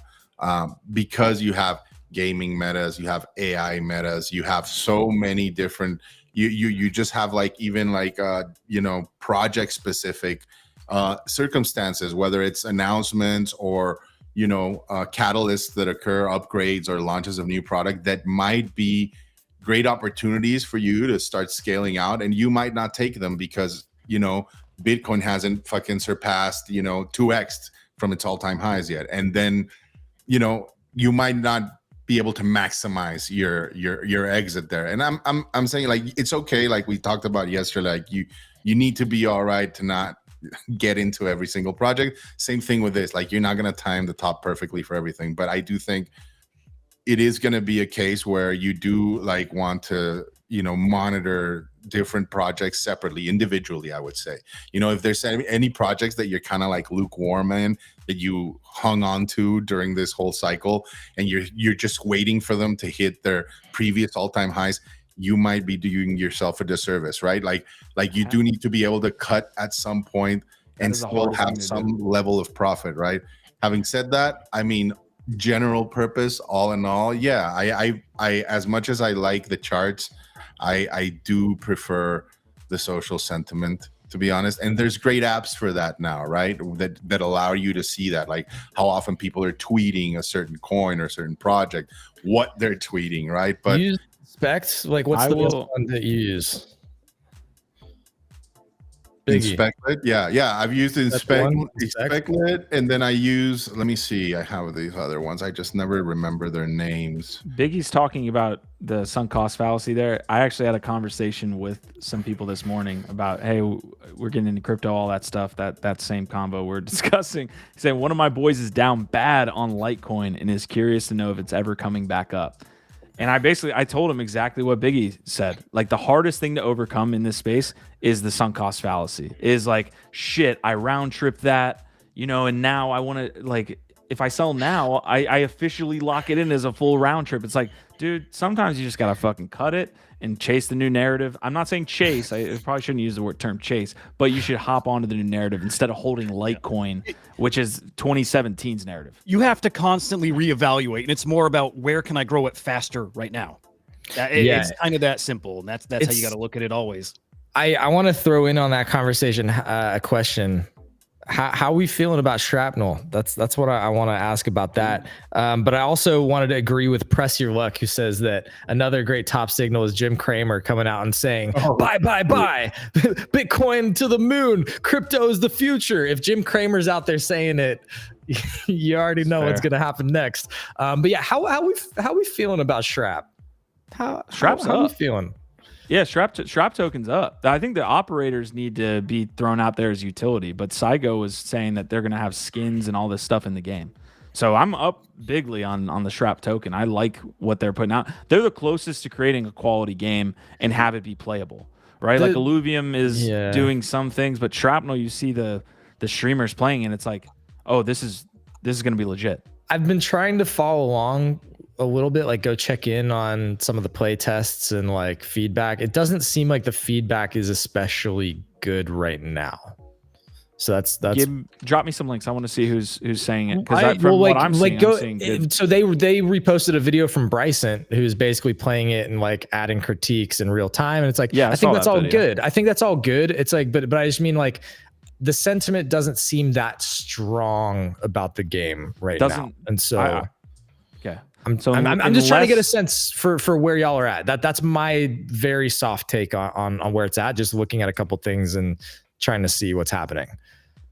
because you have gaming metas, you have AI metas, you have so many different. You just have like even like you know, project specific circumstances, whether it's announcements or, you know, catalysts that occur, upgrades or launches of new product that might be great opportunities for you to start scaling out, and you might not take them because, you know, Bitcoin hasn't fucking surpassed, you know, 2x from its all-time highs yet, and then, you know, you might not be able to maximize your exit there. And I'm saying, like, it's okay, like we talked about yesterday, like you need to be all right to not get into every single project. Same thing with this, like you're not going to time the top perfectly for everything, but I do think it is going to be a case where you do like want to, monitor different projects separately, individually, I would say. If there's any projects that you're kind of like lukewarm in, that you hung on to during this whole cycle, and you're just waiting for them to hit their previous all-time highs, you might be doing yourself a disservice, right? Like you do need to be able to cut at some point and still have some level of profit, right? Having said that, I mean, general purpose, all in all, yeah, I as much as I like the charts, I do prefer the social sentiment, to be honest. And there's great apps for that now, right? That allow you to see that, like how often people are tweeting a certain coin or a certain project, what they're tweeting, right? But use Inspect, like what's the best one that you use? Inspectlet, yeah. I've used Inspectlet, and then I use. Let me see. I have these other ones. I just never remember their names. Biggie's talking about the sunk cost fallacy there. I actually had a conversation with some people this morning about, hey, we're getting into crypto, all that stuff. That same combo we're discussing. Saying one of my boys is down bad on Litecoin and is curious to know if it's ever coming back up. And I told him exactly what Biggie said. Like, the hardest thing to overcome in this space is the sunk cost fallacy. Is like, shit, I round trip that, and now I want to, like, if I sell now, I officially lock it in as a full round trip. It's like, dude, sometimes you just got to fucking cut it and chase the new narrative. I'm not saying chase. I probably shouldn't use the term chase, but you should hop onto the new narrative instead of holding Litecoin, which is 2017's narrative. You have to constantly reevaluate, and it's more about where can I grow it faster right now. It's kind of that simple, and that's how you got to look at it always. I want to throw in on that conversation a question. How are we feeling about shrapnel? That's what I want to ask about that. But I also wanted to agree with Press Your Luck, who says that another great top signal is Jim Cramer coming out and saying, buy, Bitcoin to the moon. Crypto is the future. If Jim Cramer's out there saying it, you already know what's going to happen next. But yeah, how we feeling about Shrap? How we feeling? Yeah, Shrap token's up. I think the operators need to be thrown out there as utility, but Saigo was saying that they're going to have skins and all this stuff in the game. So I'm up bigly on the Shrap token. I like what they're putting out. They're the closest to creating a quality game and have it be playable, right? Like Illuvium is doing some things, but Shrapnel, you see the streamers playing, and it's like, oh, this is going to be legit. I've been trying to follow along a little bit, like go check in on some of the play tests and like feedback. It doesn't seem like the feedback is especially good right now. So that's drop me some links. I want to see who's saying it, because from what I'm seeing, I'm seeing good. So they reposted a video from Bryson, who's basically playing it and like adding critiques in real time, and it's like, I think that's all good. I think that's all good. It's like, but I just mean, like, the sentiment doesn't seem that strong about the game right now, and so I'm just trying to get a sense for where y'all are at. That's my very soft take on where it's at. Just looking at a couple things and trying to see what's happening.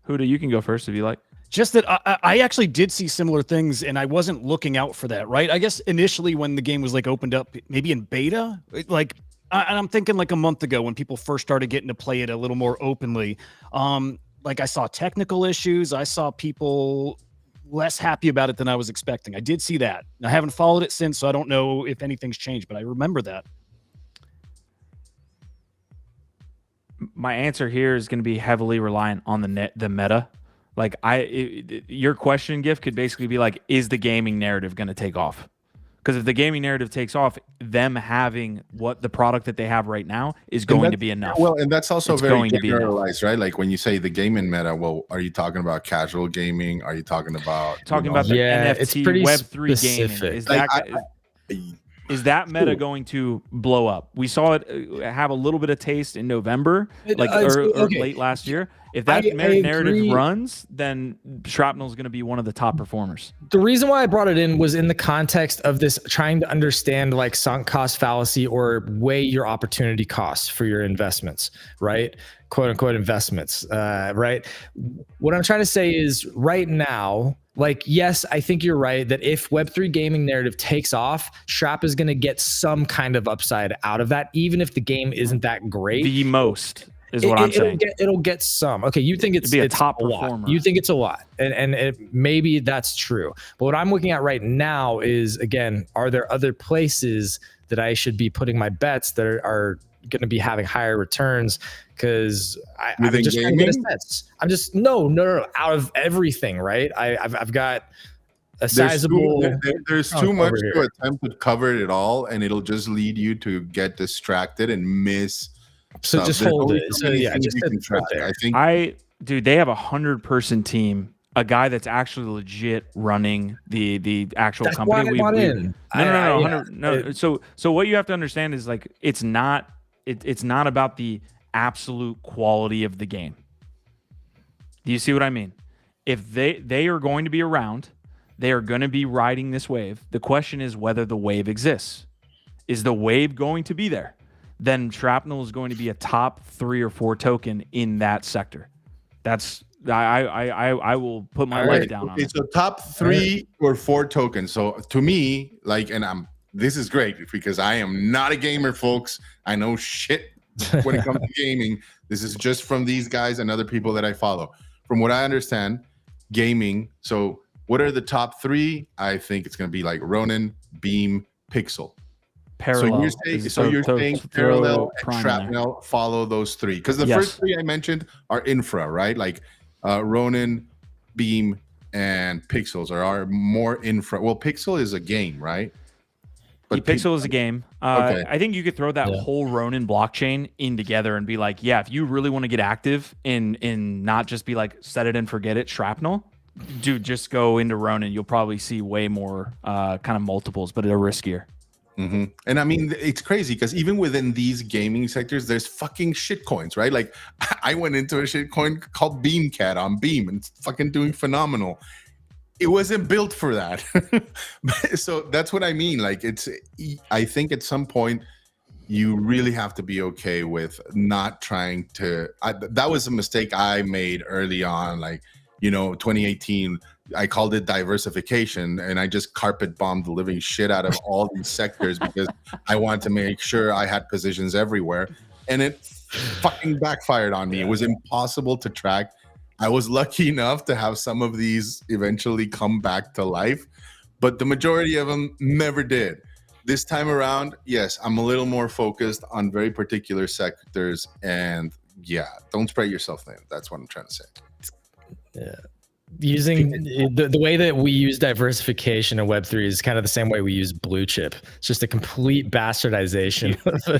Huda, you can go first if you like. Just that I actually did see similar things, and I wasn't looking out for that, right? I guess initially when the game was like opened up, maybe in beta, like, and I'm thinking like a month ago when people first started getting to play it a little more openly. Like, I saw technical issues. I saw people less happy about it than I was expecting. I did see that. I haven't followed it since, so I don't know if anything's changed, but I remember that. My answer here is going to be heavily reliant on the meta. Like, your question, Gift, could basically be like, is the gaming narrative going to take off? Because if the gaming narrative takes off, them having what the product that they have right now is going to be enough. Well, and that's also very generalized, right? Like, when you say the gaming meta, well, are you talking about casual gaming? Are you talking about the NFT Web3 gaming? Is that meta going to blow up? We saw it have a little bit of taste in November, or late last year. If that narrative runs, then Shrapnel is going to be one of the top performers. The reason why I brought it in was in the context of this, trying to understand like sunk cost fallacy, or weigh your opportunity costs for your investments, right? Quote unquote investments, right? What I'm trying to say is, right now, like, yes, I think you're right that if Web3 gaming narrative takes off, Shrap is going to get some kind of upside out of that, even if the game isn't that great. The most. is what I'm saying. It'll get some. Okay, you think it's be a it's top a lot. performer. You think it's a lot, and maybe that's true. But what I'm looking at right now is, again, are there other places that I should be putting my bets that are going to be having higher returns? Because I'm just trying to get a sense. I'm just no. Out of everything, right? I've got a sizable. There's too much to attempt to cover it all, and it'll just lead you to get distracted and miss. So just hold it. So yeah, just right there. I think dude, they have 100-person team. A guy that's actually legit running the actual that's company. Why I'm in. No. So what you have to understand is like it's not about the absolute quality of the game. Do you see what I mean? If they are going to be around, they are going to be riding this wave. The question is whether the wave exists. Is the wave going to be there? Then Shrapnel is going to be a top 3 or 4 token in that sector. That's I will put my life down on it. It's a top 3 or 4 tokens. So to me, like, and this is great because I am not a gamer, folks. I know shit when it comes to gaming. This is just from these guys and other people that I follow. From what I understand, gaming. So what are the top 3? I think it's going to be like Ronin, Beam, Pixel. Parallel. So you're saying Parallel and Shrapnel follow those 3? Because the first 3 I mentioned are infra, right? Like Ronin, Beam, and Pixels are more infra. Well, Pixel is a game, right? But Pixel is a game. Okay. I think you could throw that whole Ronin blockchain in together and be like, yeah, if you really want to get active in not just be like set it and forget it, Shrapnel, dude, just go into Ronin. You'll probably see way more kind of multiples, but they're riskier. Mm-hmm. And I mean, it's crazy because even within these gaming sectors, there's fucking shit coins, right? Like I went into a shit coin called Beamcat on Beam and it's fucking doing phenomenal. It wasn't built for that. So that's what I mean. Like I think at some point you really have to be okay with not trying to, that was a mistake I made early on. Like, 2018, I called it diversification and I just carpet bombed the living shit out of all these sectors because I wanted to make sure I had positions everywhere. And it fucking backfired on me. It was impossible to track. I was lucky enough to have some of these eventually come back to life, but the majority of them never did. This time around, yes, I'm a little more focused on very particular sectors and don't spread yourself thin. That's what I'm trying to say. Yeah. Using the way that we use diversification in Web3 is kind of the same way we use blue chip. It's just a complete bastardization of a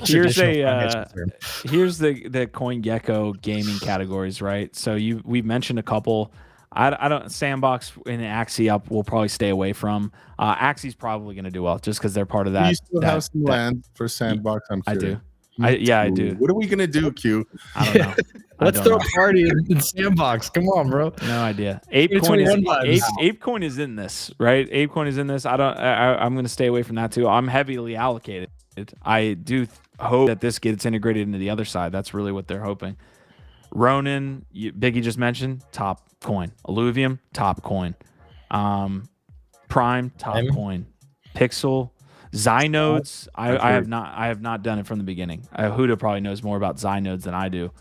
here's the CoinGecko gaming categories, right? So we've mentioned a couple. I don't Sandbox and Axie we'll probably stay away from. Axie's probably going to do well just because they're part of that. You still have some land for Sandbox, I'm sure. I do. I do. What are we gonna do, Q? I don't know. Let's throw a party in Sandbox. Come on, bro. No idea. ApeCoin is in this, right? ApeCoin is in this. I'm gonna stay away from that too. I'm heavily allocated. I do hope that this gets integrated into the other side. That's really what they're hoping. Ronin, Biggie just mentioned, top coin. Alluvium, top coin. Prime, top coin. Pixel. Zynodes, I have not done it from the beginning. Huda probably knows more about Zynodes than I do.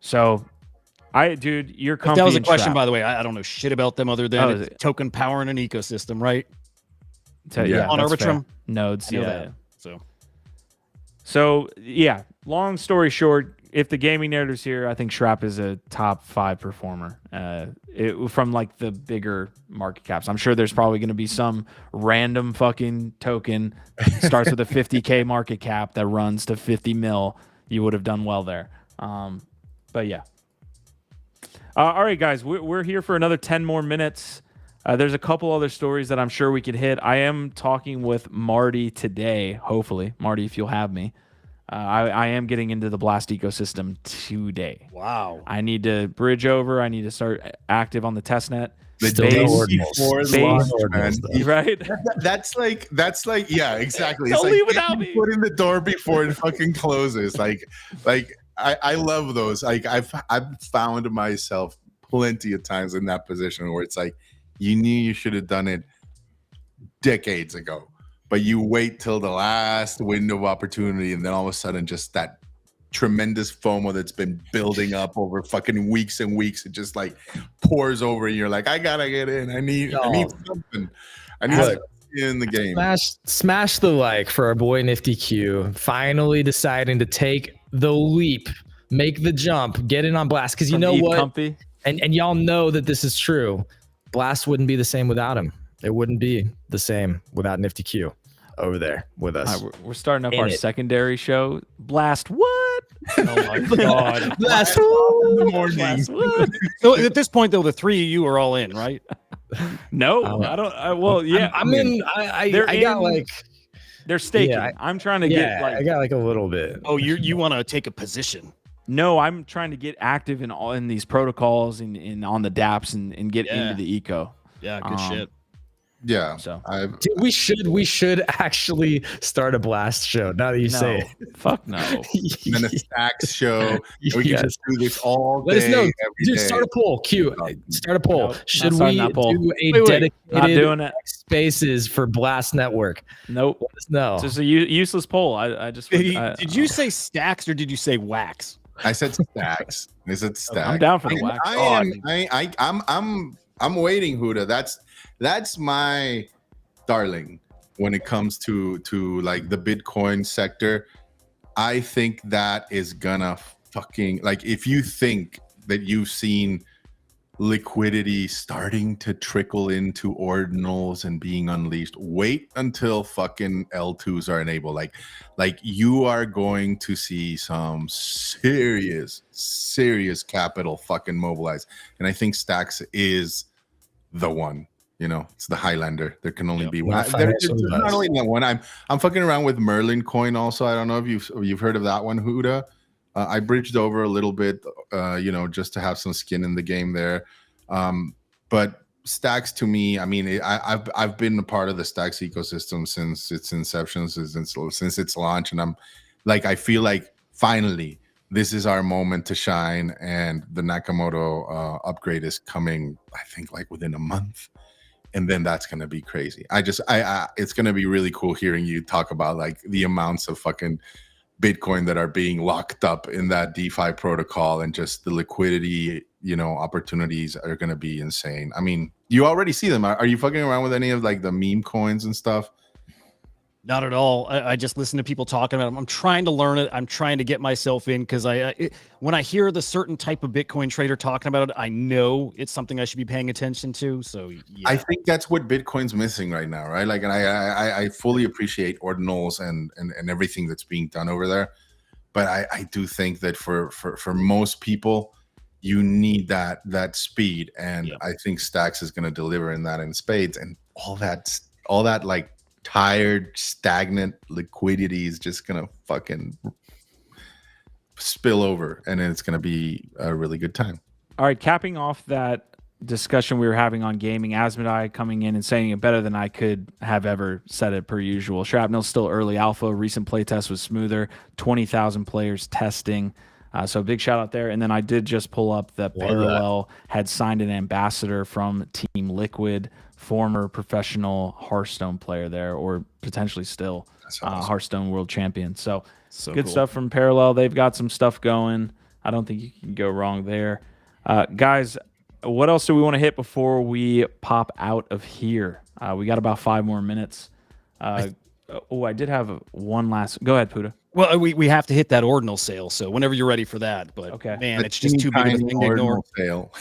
So your company. That was a question, by the way. I don't know shit about them other than it's token power in an ecosystem, right? On Arbitrum nodes, yeah. So long story short, if the gaming narrative's here, I think Shrap is a top 5 performer from like the bigger market caps. I'm sure there's probably going to be some random fucking token starts with a 50K market cap that runs to 50 mil. You would have done well there. But yeah. All right, guys, we're here for another 10 more minutes. There's a couple other stories that I'm sure we could hit. I am talking with Marty today, hopefully. Marty, if you'll have me. I am getting into the Blast ecosystem today. Wow. I need to bridge over. I need to start active on the testnet. The Ordinals, right? That's like, yeah, exactly. Don't it's leave like without me. Put in the door before it fucking closes. Like I love those. Like I've found myself plenty of times in that position where it's like you knew you should have done it decades ago, but you wait till the last window of opportunity, and then all of a sudden, just that tremendous FOMO that's been building up over fucking weeks and weeks, it just like pours over, and you're like, I gotta get in. I need something. I need something in the game. Smash the like for our boy Nifty Q finally deciding to take the leap, make the jump, get in on Blast. Because you know what? Comfy. And y'all know that this is true. Blast wouldn't be the same without him. It wouldn't be the same without Nifty Q over there with us. Right, we're starting up our secondary show. Blast what? Oh my god. Blast in the morning. Blast what? So at this point, though, the three of you are all in, right? No, I don't. Well, yeah, I'm in. I got like. They're staking. Yeah, I'm trying to get. Like, I got like a little bit. Oh, you want to take a position? No, I'm trying to get active in these protocols and on the DApps and get into the eco. Yeah, good shit. Yeah. So Dude, we should actually start a Blast show. Now that you say it. Fuck no. And then a Stacks show. We can just do this all day. Let us know. Every Dude, day. start a poll. Q. Start a poll. Nope, should not we starting that poll. do a Wait, dedicated not doing it. spaces for Blast Network? Nope. Let us know. It's just a useless poll. I just Did you say stacks or did you say wax? I said Stacks. I said Stacks. I'm down for the wax. I'm waiting, Huda. That's my darling when it comes to like the Bitcoin sector. I think that is gonna fucking, like, if you think that you've seen liquidity starting to trickle into ordinals and being unleashed, wait until fucking L2s are enabled. Like you are going to see some serious capital fucking mobilize. And I think Stacks is the one. You know, it's the Highlander. There can only be one. There's not only that one. I'm fucking around with Merlin coin also. I don't know if you've heard of that one, Huda. I bridged over a little bit, just to have some skin in the game there. But Stacks, to me, I mean, I've been a part of the Stacks ecosystem since its inception, since its launch, and I'm like, I feel like finally this is our moment to shine, and the Nakamoto upgrade is coming, I think, like within a month. And then that's going to be crazy. It's going to be really cool hearing you talk about like the amounts of fucking Bitcoin that are being locked up in that DeFi protocol, and just the liquidity, opportunities are going to be insane. I mean, you already see them. Are you fucking around with any of like the meme coins and stuff? Not at all. I just listen to people talking about them. I'm trying to learn it. I'm trying to get myself in because when I hear the certain type of Bitcoin trader talking about it, I know it's something I should be paying attention to. So yeah. I think that's what Bitcoin's missing right now, right? Like, and I fully appreciate Ordinals and everything that's being done over there, but I do think that for most people, you need that speed, and I think Stacks is going to deliver in that in spades, and all that like tired, stagnant liquidity is just gonna fucking spill over, and it's gonna be a really good time. All right, capping off that discussion we were having on gaming, Asmodai coming in and saying it better than I could have ever said it per usual. Shrapnel's still early alpha. Recent playtest was smoother. 20,000 players testing. So big shout out there. And then I did just pull up that Parallel had signed an ambassador from Team Liquid, former professional Hearthstone player there, or potentially still awesome. Hearthstone world champion. So good cool stuff from Parallel. They've got some stuff going. I don't think you can go wrong there. Guys, what else do we want to hit before we pop out of here? We got about 5 more minutes. I did have one last. Go ahead, Puda. Well, we have to hit that ordinal sale, so whenever you're ready for that. But okay, man, it's just too big of a thing to ignore. Sale.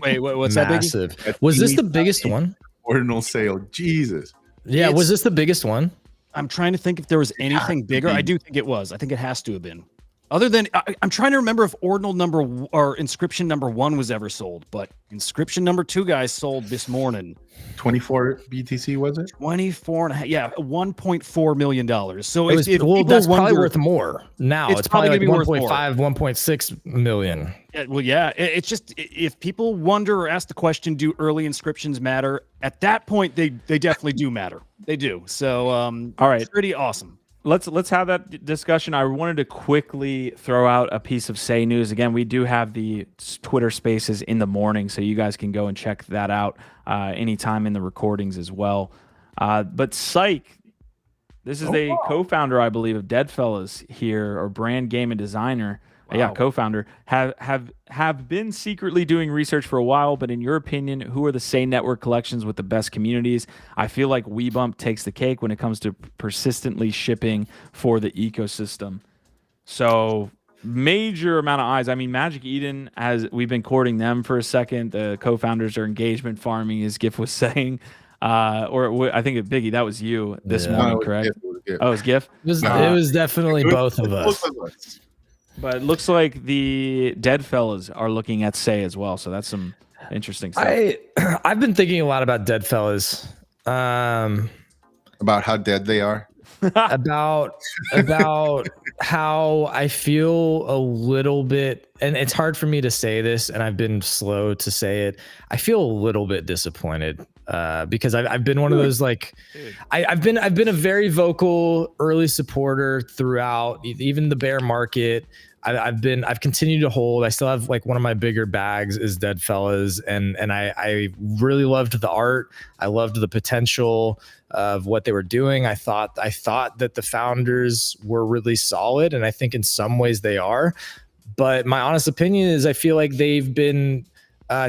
Wait, what's massive? That biggie? Was this the biggest one? Ordinal sale, Jesus. Yeah, was this the biggest one? I'm trying to think if there was anything bigger. I do think it was. I think it has to have been. Other than I'm trying to remember if ordinal number or inscription number 1 was ever sold, but inscription number 2 guys sold this morning. 24 BTC was it? 24.5, yeah, $1.4 million. So if that's probably worth more now. It's probably like 1.5, 1.6 million. Yeah, well, yeah, it's just if people wonder or ask the question, do early inscriptions matter? At that point, they definitely do matter. They do. So, all right, pretty awesome. Let's have that discussion. I wanted to quickly throw out a piece of Say news. Again, we do have the Twitter Spaces in the morning, so you guys can go and check that out anytime in the recordings as well. But Psych, This is a co-founder, I believe, of Deadfellas here, or brand game and designer. Yeah, co-founder. Have been secretly doing research for a while, but in your opinion, who are the Say Network collections with the best communities? I feel like WeBump takes the cake when it comes to persistently shipping for the ecosystem. So major amount of eyes. I mean, Magic Eden, as we've been courting them for a second. The co-founders are engagement farming, as Gif was saying. I think Biggie, that was you this morning, correct? It was GIF. It was definitely both of us. But it looks like the Deadfellas are looking at Say as well, so that's some interesting stuff. I've been thinking a lot about Deadfellas. About how dead they are. about how I feel a little bit, and it's hard for me to say this, and I've been slow to say it. I feel a little bit disappointed because I've been one of those, like, I've been a very vocal early supporter throughout, even the bear market. I've continued to hold. I still have, like, one of my bigger bags is Deadfellas, and I really loved the art. I loved the potential of what they were doing. I thought that the founders were really solid, and I think in some ways they are. But my honest opinion is I feel like they've been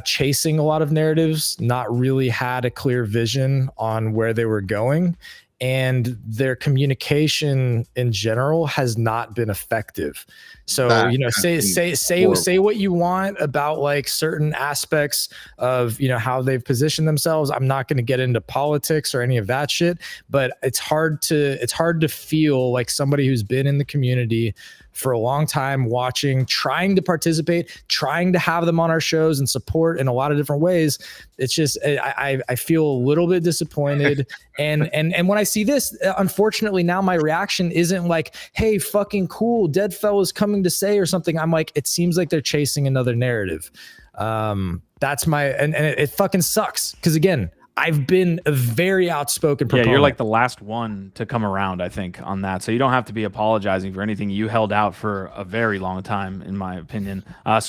chasing a lot of narratives, not really had a clear vision on where they were going. And their communication in general has not been effective. So, say what you want about, like, certain aspects of, how they've positioned themselves. I'm not going to get into politics or any of that shit, but it's hard to feel like somebody who's been in the community for a long time, watching, trying to participate, trying to have them on our shows and support in a lot of different ways. It's just, I feel a little bit disappointed. and when I see this, unfortunately, now my reaction isn't like, hey, fucking cool, Deadfellas coming to Say or something. I'm like, it seems like they're chasing another narrative. That's and it fucking sucks. Cause again, I've been a very outspoken proponent. Yeah, you're like the last one to come around, I think, on that. So you don't have to be apologizing for anything. You held out for a very long time, in my opinion. I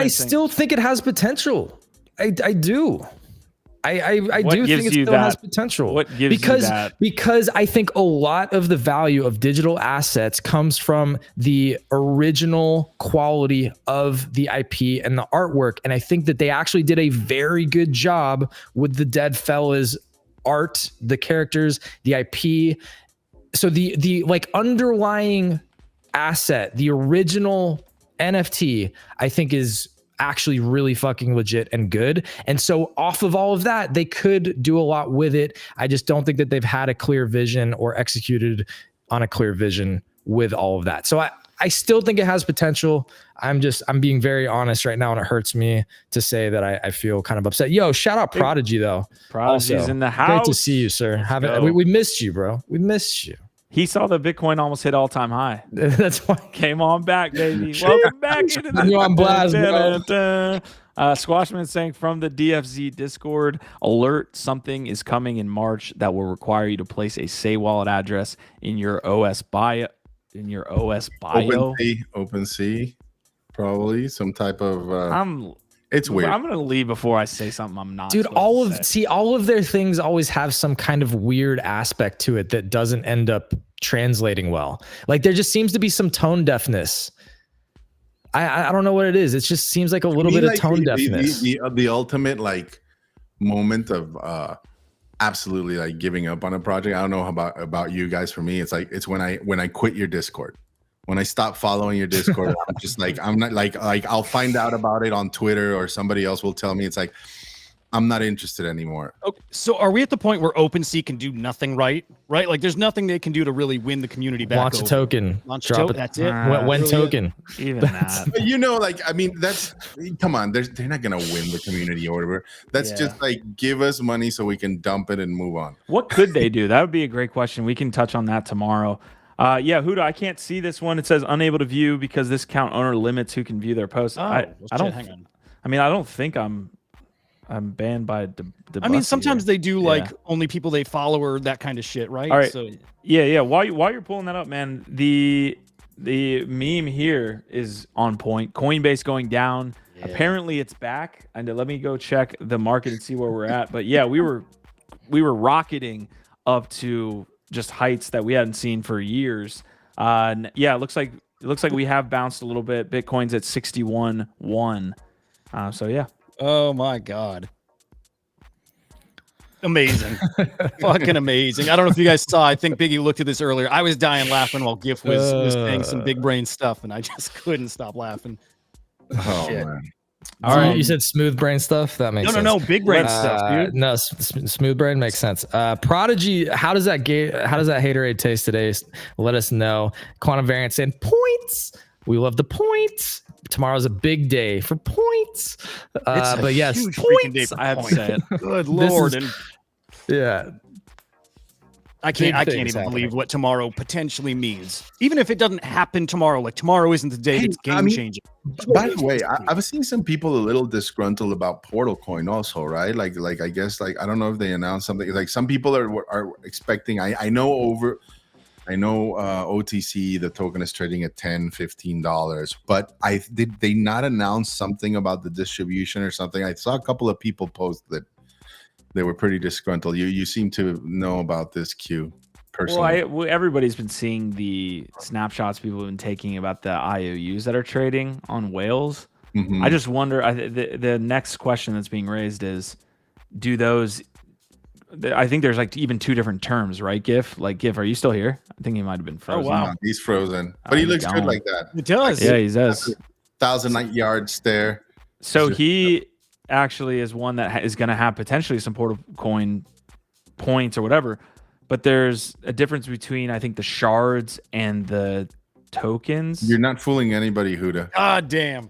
still think it has potential. I do. I do think it still has potential. What gives you that? Because I think a lot of the value of digital assets comes from the original quality of the IP and the artwork. And I think that they actually did a very good job with the Deadfellas art, the characters, the IP. So the like underlying asset, the original NFT, I think is actually really fucking legit and good. And so off of all of that, they could do a lot with it. I just don't think that they've had a clear vision or executed on a clear vision with all of that. So I still think it has potential. I'm being very honest right now, and it hurts me to say that I feel kind of upset. Yo, shout out Prodigy though. Prodigy's also in the house. Great to see you, sir. We missed you, bro. We missed you. He saw the Bitcoin almost hit all-time high. That's why. Came on back, baby. Welcome back into the You're on blast, bro. Squashman saying from the DFZ Discord, alert, something is coming in March that will require you to place a Say wallet address in your OS bio. OpenSea, probably some type of. It's weird. I'm gonna leave before I say something I'm not. Dude, all of their things always have some kind of weird aspect to it that doesn't end up translating well. Like, there just seems to be some tone deafness. I don't know what it is. It just seems like a little bit of tone deafness. The ultimate, like, moment of absolutely, like, giving up on a project. I don't know about you guys. For me, it's like, it's when I quit your Discord. When I stop following your Discord, I'm just like, I'm not like I'll find out about it on Twitter, or somebody else will tell me. It's like, I'm not interested anymore. Okay, so are we at the point where OpenSea can do nothing right? Like, there's nothing they can do to really win the community back. Launch a token. Drop it. That's it. When really token. Even that. But like, I mean, come on. They're not gonna win the community or whatever. That's just like, give us money so we can dump it and move on. What could they do? That would be a great question. We can touch on that tomorrow. Yeah, Huda, I can't see this one. It says unable to view because this account owner limits who can view their posts. I don't. Hang on. I mean, I don't think I'm banned by. I mean, sometimes they do like only people they follow or that kind of shit, right? All right. So yeah. While you're pulling that up, man, the meme here is on point. Coinbase going down. Yeah. Apparently, it's back. And let me go check the market and see where we're at. But yeah, we were rocketing up to just heights that we hadn't seen for years. Yeah, it looks like we have bounced a little bit. Bitcoin's at 61.1. So yeah. Oh my God. Amazing. Fucking amazing. I don't know if you guys saw, I think Biggie looked at this earlier. I was dying laughing while GIF was saying some big brain stuff, and I just couldn't stop laughing. Oh Shit. man. All right, you said smooth brain stuff. That makes sense. No, big brain stuff, dude. No, smooth brain makes sense. Prodigy, how does that haterade taste today? Let us know. Quantum variant saying points. We love the points. Tomorrow's a big day for points. But yes, huge freaking day points. for I have to say it. Good Lord. Yeah. I can't even believe what tomorrow potentially means. Even if it doesn't happen tomorrow, like tomorrow isn't the day that's game changing. By the way, I was seeing some people a little disgruntled about Portal Coin also, right? Like I guess I don't know if they announced something. Like some people are expecting. I know OTC, the token is trading at $10-15, but did they not announce something about the distribution or something? I saw a couple of people post that they were pretty disgruntled. You seem to know about this, Q, personally. Well, everybody's been seeing the snapshots people have been taking about the IOUs that are trading on whales. Mhm. I just wonder, the next question that's being raised is, do those, I think there's like even two different terms, right? GIF, are you still here? I think he might have been frozen. wow. No, he's frozen, but he he's looks good gone. like that. It does. Yeah, he does. 1,000-yard stare. So he actually is one that is going to have potentially some Portal Coin points or whatever, but there's a difference between, I think, the shards and the tokens. You're not fooling anybody, Huda. God damn.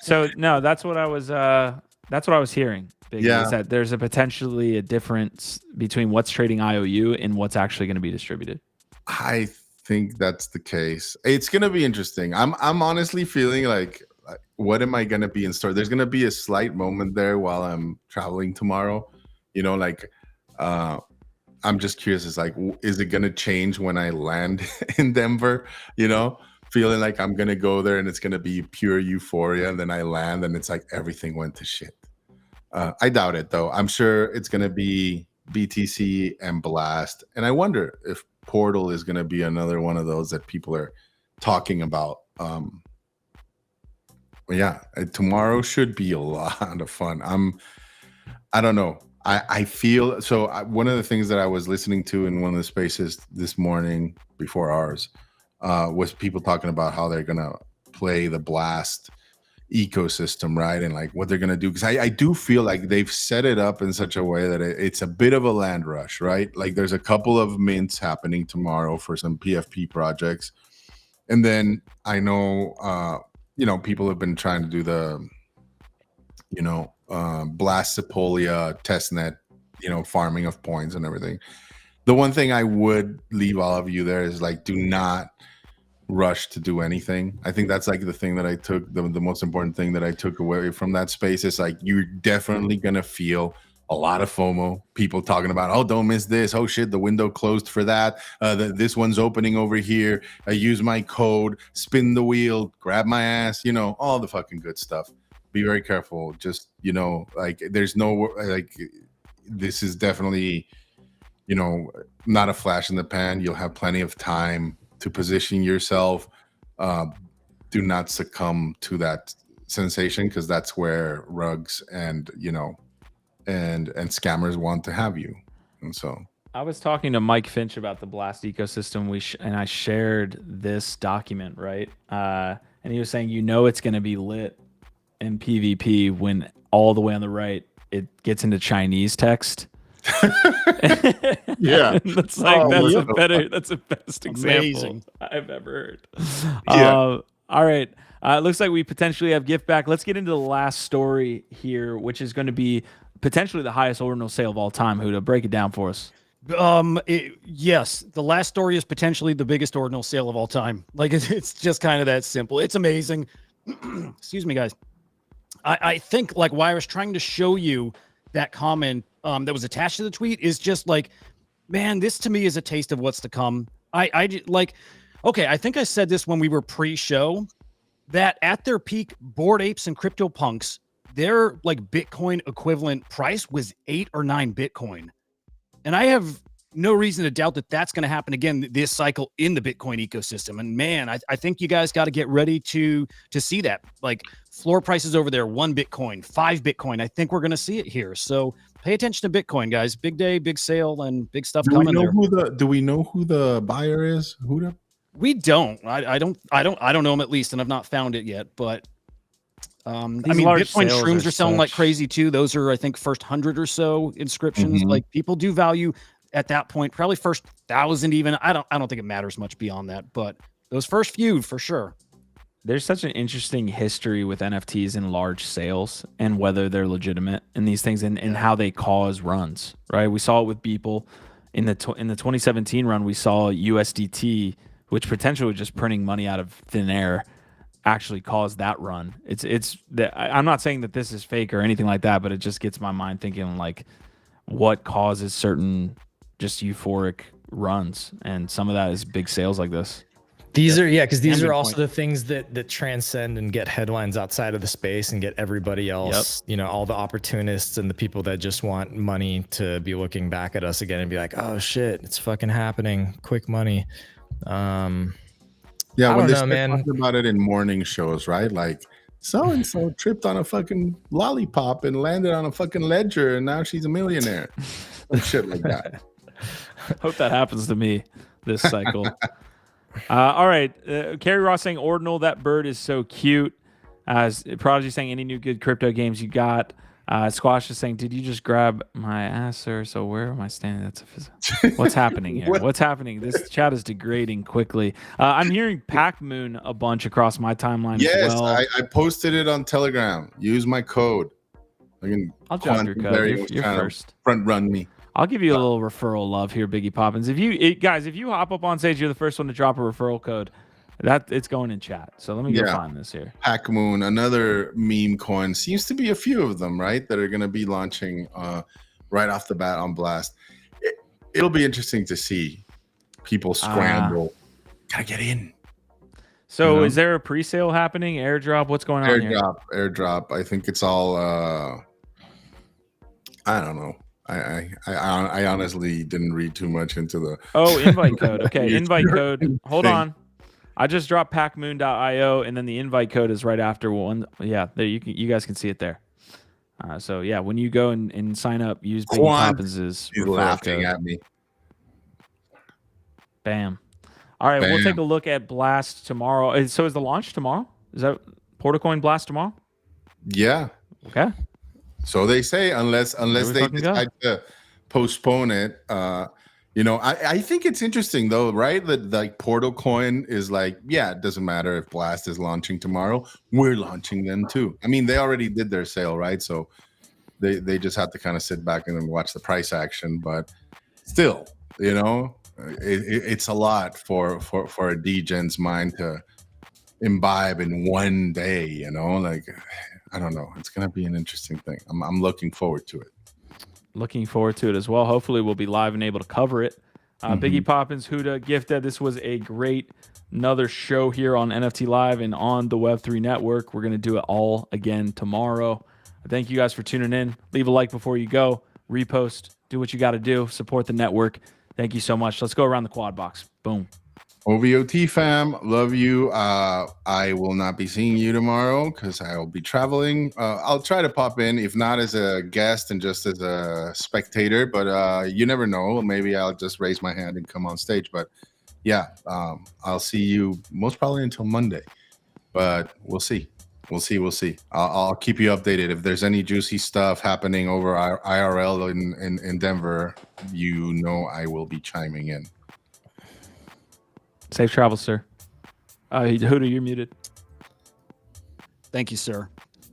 So no, that's what I was hearing. Biggie, Yeah. is that there's potentially a difference between what's trading IOU and what's actually going to be distributed. I think that's the case. It's gonna be interesting. I'm honestly feeling like, what am I gonna be in store? There's gonna be a slight moment there while I'm traveling tomorrow. I'm just curious. It's like, is it gonna change when I land in Denver? Feeling like I'm gonna go there and it's gonna be pure euphoria, and then I land and it's like everything went to shit. I doubt it though. I'm sure it's gonna be BTC and Blast, and I wonder if Portal is going to be another one of those that people are talking about. But yeah, tomorrow should be a lot of fun. I don't know. I feel so. One of the things that I was listening to in one of the spaces this morning before ours was people talking about how they're going to play the Blast ecosystem, right? And like what they're going to do. Because I do feel like they've set it up in such a way that it's a bit of a land rush, right? Like there's a couple of mints happening tomorrow for some PFP projects. And then I know, people have been trying to do the, Blast Sepolia testnet, farming of points and everything. The one thing I would leave all of you there is like, do not rush to do anything. I think that's like the thing that I took, the most important thing that I took away from that space is like, you're definitely gonna feel a lot of FOMO, people talking about, oh, don't miss this, oh shit, the window closed for that, this one's opening over here, I use my code, spin the wheel, grab my ass, all the fucking good stuff. Be very careful. Just, like there's no, like, this is definitely, not a flash in the pan. You'll have plenty of time to position yourself. Do not succumb to that sensation, because that's where rugs and and scammers want to have you. And so I was talking to Mike Finch about the Blast ecosystem. And I shared this document, right? And he was saying, it's going to be lit in PvP when all the way on the right it gets into Chinese text. Yeah, that's the best example I've ever heard. Yeah. All right, it looks like we potentially have gift back. Let's get into the last story here, which is going to be potentially the highest ordinal sale of all time. Huda, break it down for us. Yes, the last story is potentially the biggest ordinal sale of all time. Like it's just kind of that simple. It's amazing. Excuse me, guys. I think like why I was trying to show you that comment that was attached to the tweet is just like, man, this to me is a taste of what's to come. I think I said this when we were pre-show that at their peak, Bored Apes and CryptoPunks, their like Bitcoin equivalent price was 8 or 9 Bitcoin. And I have no reason to doubt that that's going to happen again this cycle in the Bitcoin ecosystem. And man, I think you guys got to get ready to see that. Like floor prices over there, 1 Bitcoin, 5 Bitcoin. I think we're going to see it here. So pay attention to Bitcoin, guys. Big day, big sale, and big stuff coming there. Do we know who the buyer is? We don't. I don't know him at least, and I've not found it yet. But I mean, Bitcoin shrooms are selling like crazy too. Those are, I think, first 100 or so inscriptions. Like people do value at that point, probably first 1,000 even. I don't think it matters much beyond that, but those first few for sure. There's such an interesting history with NFTs and large sales and whether they're legitimate and these things and how they cause runs, right? We saw it with Beeple in the 2017 run. We saw USDT, which potentially was just printing money out of thin air, actually caused that run. It's that I'm not saying that this is fake or anything like that, but it just gets my mind thinking like what causes certain just euphoric runs, and some of that is big sales like this. These are because these are also the things that transcend and get headlines outside of the space and get everybody else, all the opportunists and the people that just want money to be looking back at us again and be like, oh shit, it's fucking happening, quick money. When they talk about it in morning shows, right? Like so and so tripped on a fucking lollipop and landed on a fucking ledger, and now she's a millionaire. And shit like that. Hope that happens to me this cycle. All right, Carrie Ross saying Ordinal, that bird is so cute. Prodigy saying any new good crypto games you got. Squash is saying, did you just grab my ass, sir? So where am I standing? What's happening here? What's happening? This chat is degrading quickly. I'm hearing Pac Moon a bunch across my timeline as well. Yes, I posted it on Telegram. Use my code. I'll drop your code. You're first. Front run me. I'll give you a little referral love here, Biggie Poppins. If you hop up on stage, you're the first one to drop a referral code. It's going in chat. So let me go find this here. Pac Moon, another meme coin. Seems to be a few of them, right? That are going to be launching right off the bat on Blast. It'll be interesting to see people scramble. Gotta get in. So is there a pre-sale happening? Airdrop? What's going on here? Airdrop. I think it's all. I don't know. I honestly didn't read too much into the invite code. Okay, invite code. Hold on. I just dropped pacmoon.io, and then the invite code is right after one. Yeah, there you guys can see it there. So yeah, when you go and sign up, use Biggie Poppins' laughing at me. Bam. All right, we'll take a look at Blast tomorrow. So is the launch tomorrow? Is that Portacoin Blast tomorrow? Yeah. Okay. So they say unless they decide to postpone it. I think it's interesting though, right? That like Portal Coin is like, it doesn't matter if Blast is launching tomorrow. We're launching them too. I mean, they already did their sale, right? So they just have to kind of sit back and then watch the price action. But still, it's a lot for a degen's mind to imbibe in one day. Like I don't know. It's gonna be an interesting thing. I'm looking forward to it. Looking forward to it as well. Hopefully we'll be live and able to cover it. Biggie Poppins, Huda, Gifted. This was another show here on NFT Live and on the Web3 Network. We're going to do it all again tomorrow. Thank you guys for tuning in. Leave a like before you go. Repost. Do what you got to do. Support the network. Thank you so much. Let's go around the quad box. Boom. OVOT fam, love you. I will not be seeing you tomorrow because I will be traveling. I'll try to pop in, if not as a guest and just as a spectator, but you never know. Maybe I'll just raise my hand and come on stage. But I'll see you most probably until Monday, but we'll see. We'll see. I'll keep you updated. If there's any juicy stuff happening over IRL in Denver, I will be chiming in. Safe travels, sir. Huda, you're muted. Thank you, sir.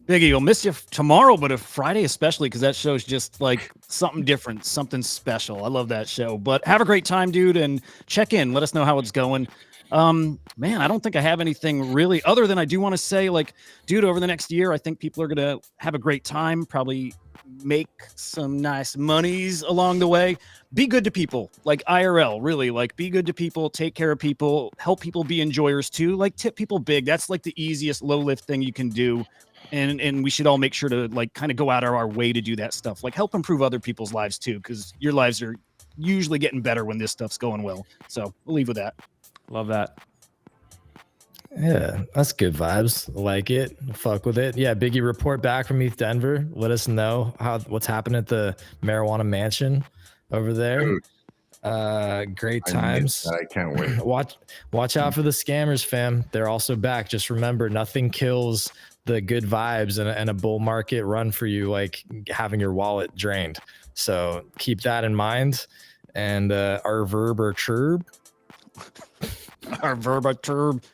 Biggie, we'll miss you tomorrow, but Friday especially, because that show's just like something different, something special. I love that show. But have a great time, dude, and check in. Let us know how it's going. Man, I don't think I have anything really other than I do want to say, like, dude, over the next year, I think people are going to have a great time, probably make some nice monies along the way. Be good to people, like IRL, really, like be good to people, take care of people, help people be enjoyers too, like tip people big. That's like the easiest low lift thing you can do. And we should all make sure to like kind of go out of our way to do that stuff, like help improve other people's lives too, because your lives are usually getting better when this stuff's going well. So we'll leave with that. Love that. Yeah, that's good vibes. Like it. Fuck with it. Yeah, Biggie, report back from East Denver. Let us know what's happening at the marijuana mansion over there. Dude, Great I times. missed that. I can't wait. Watch out for the scammers, fam. They're also back. Just remember, nothing kills the good vibes and a bull market run for you like having your wallet drained. So keep that in mind. And our verb or chirp. Our verb or turb.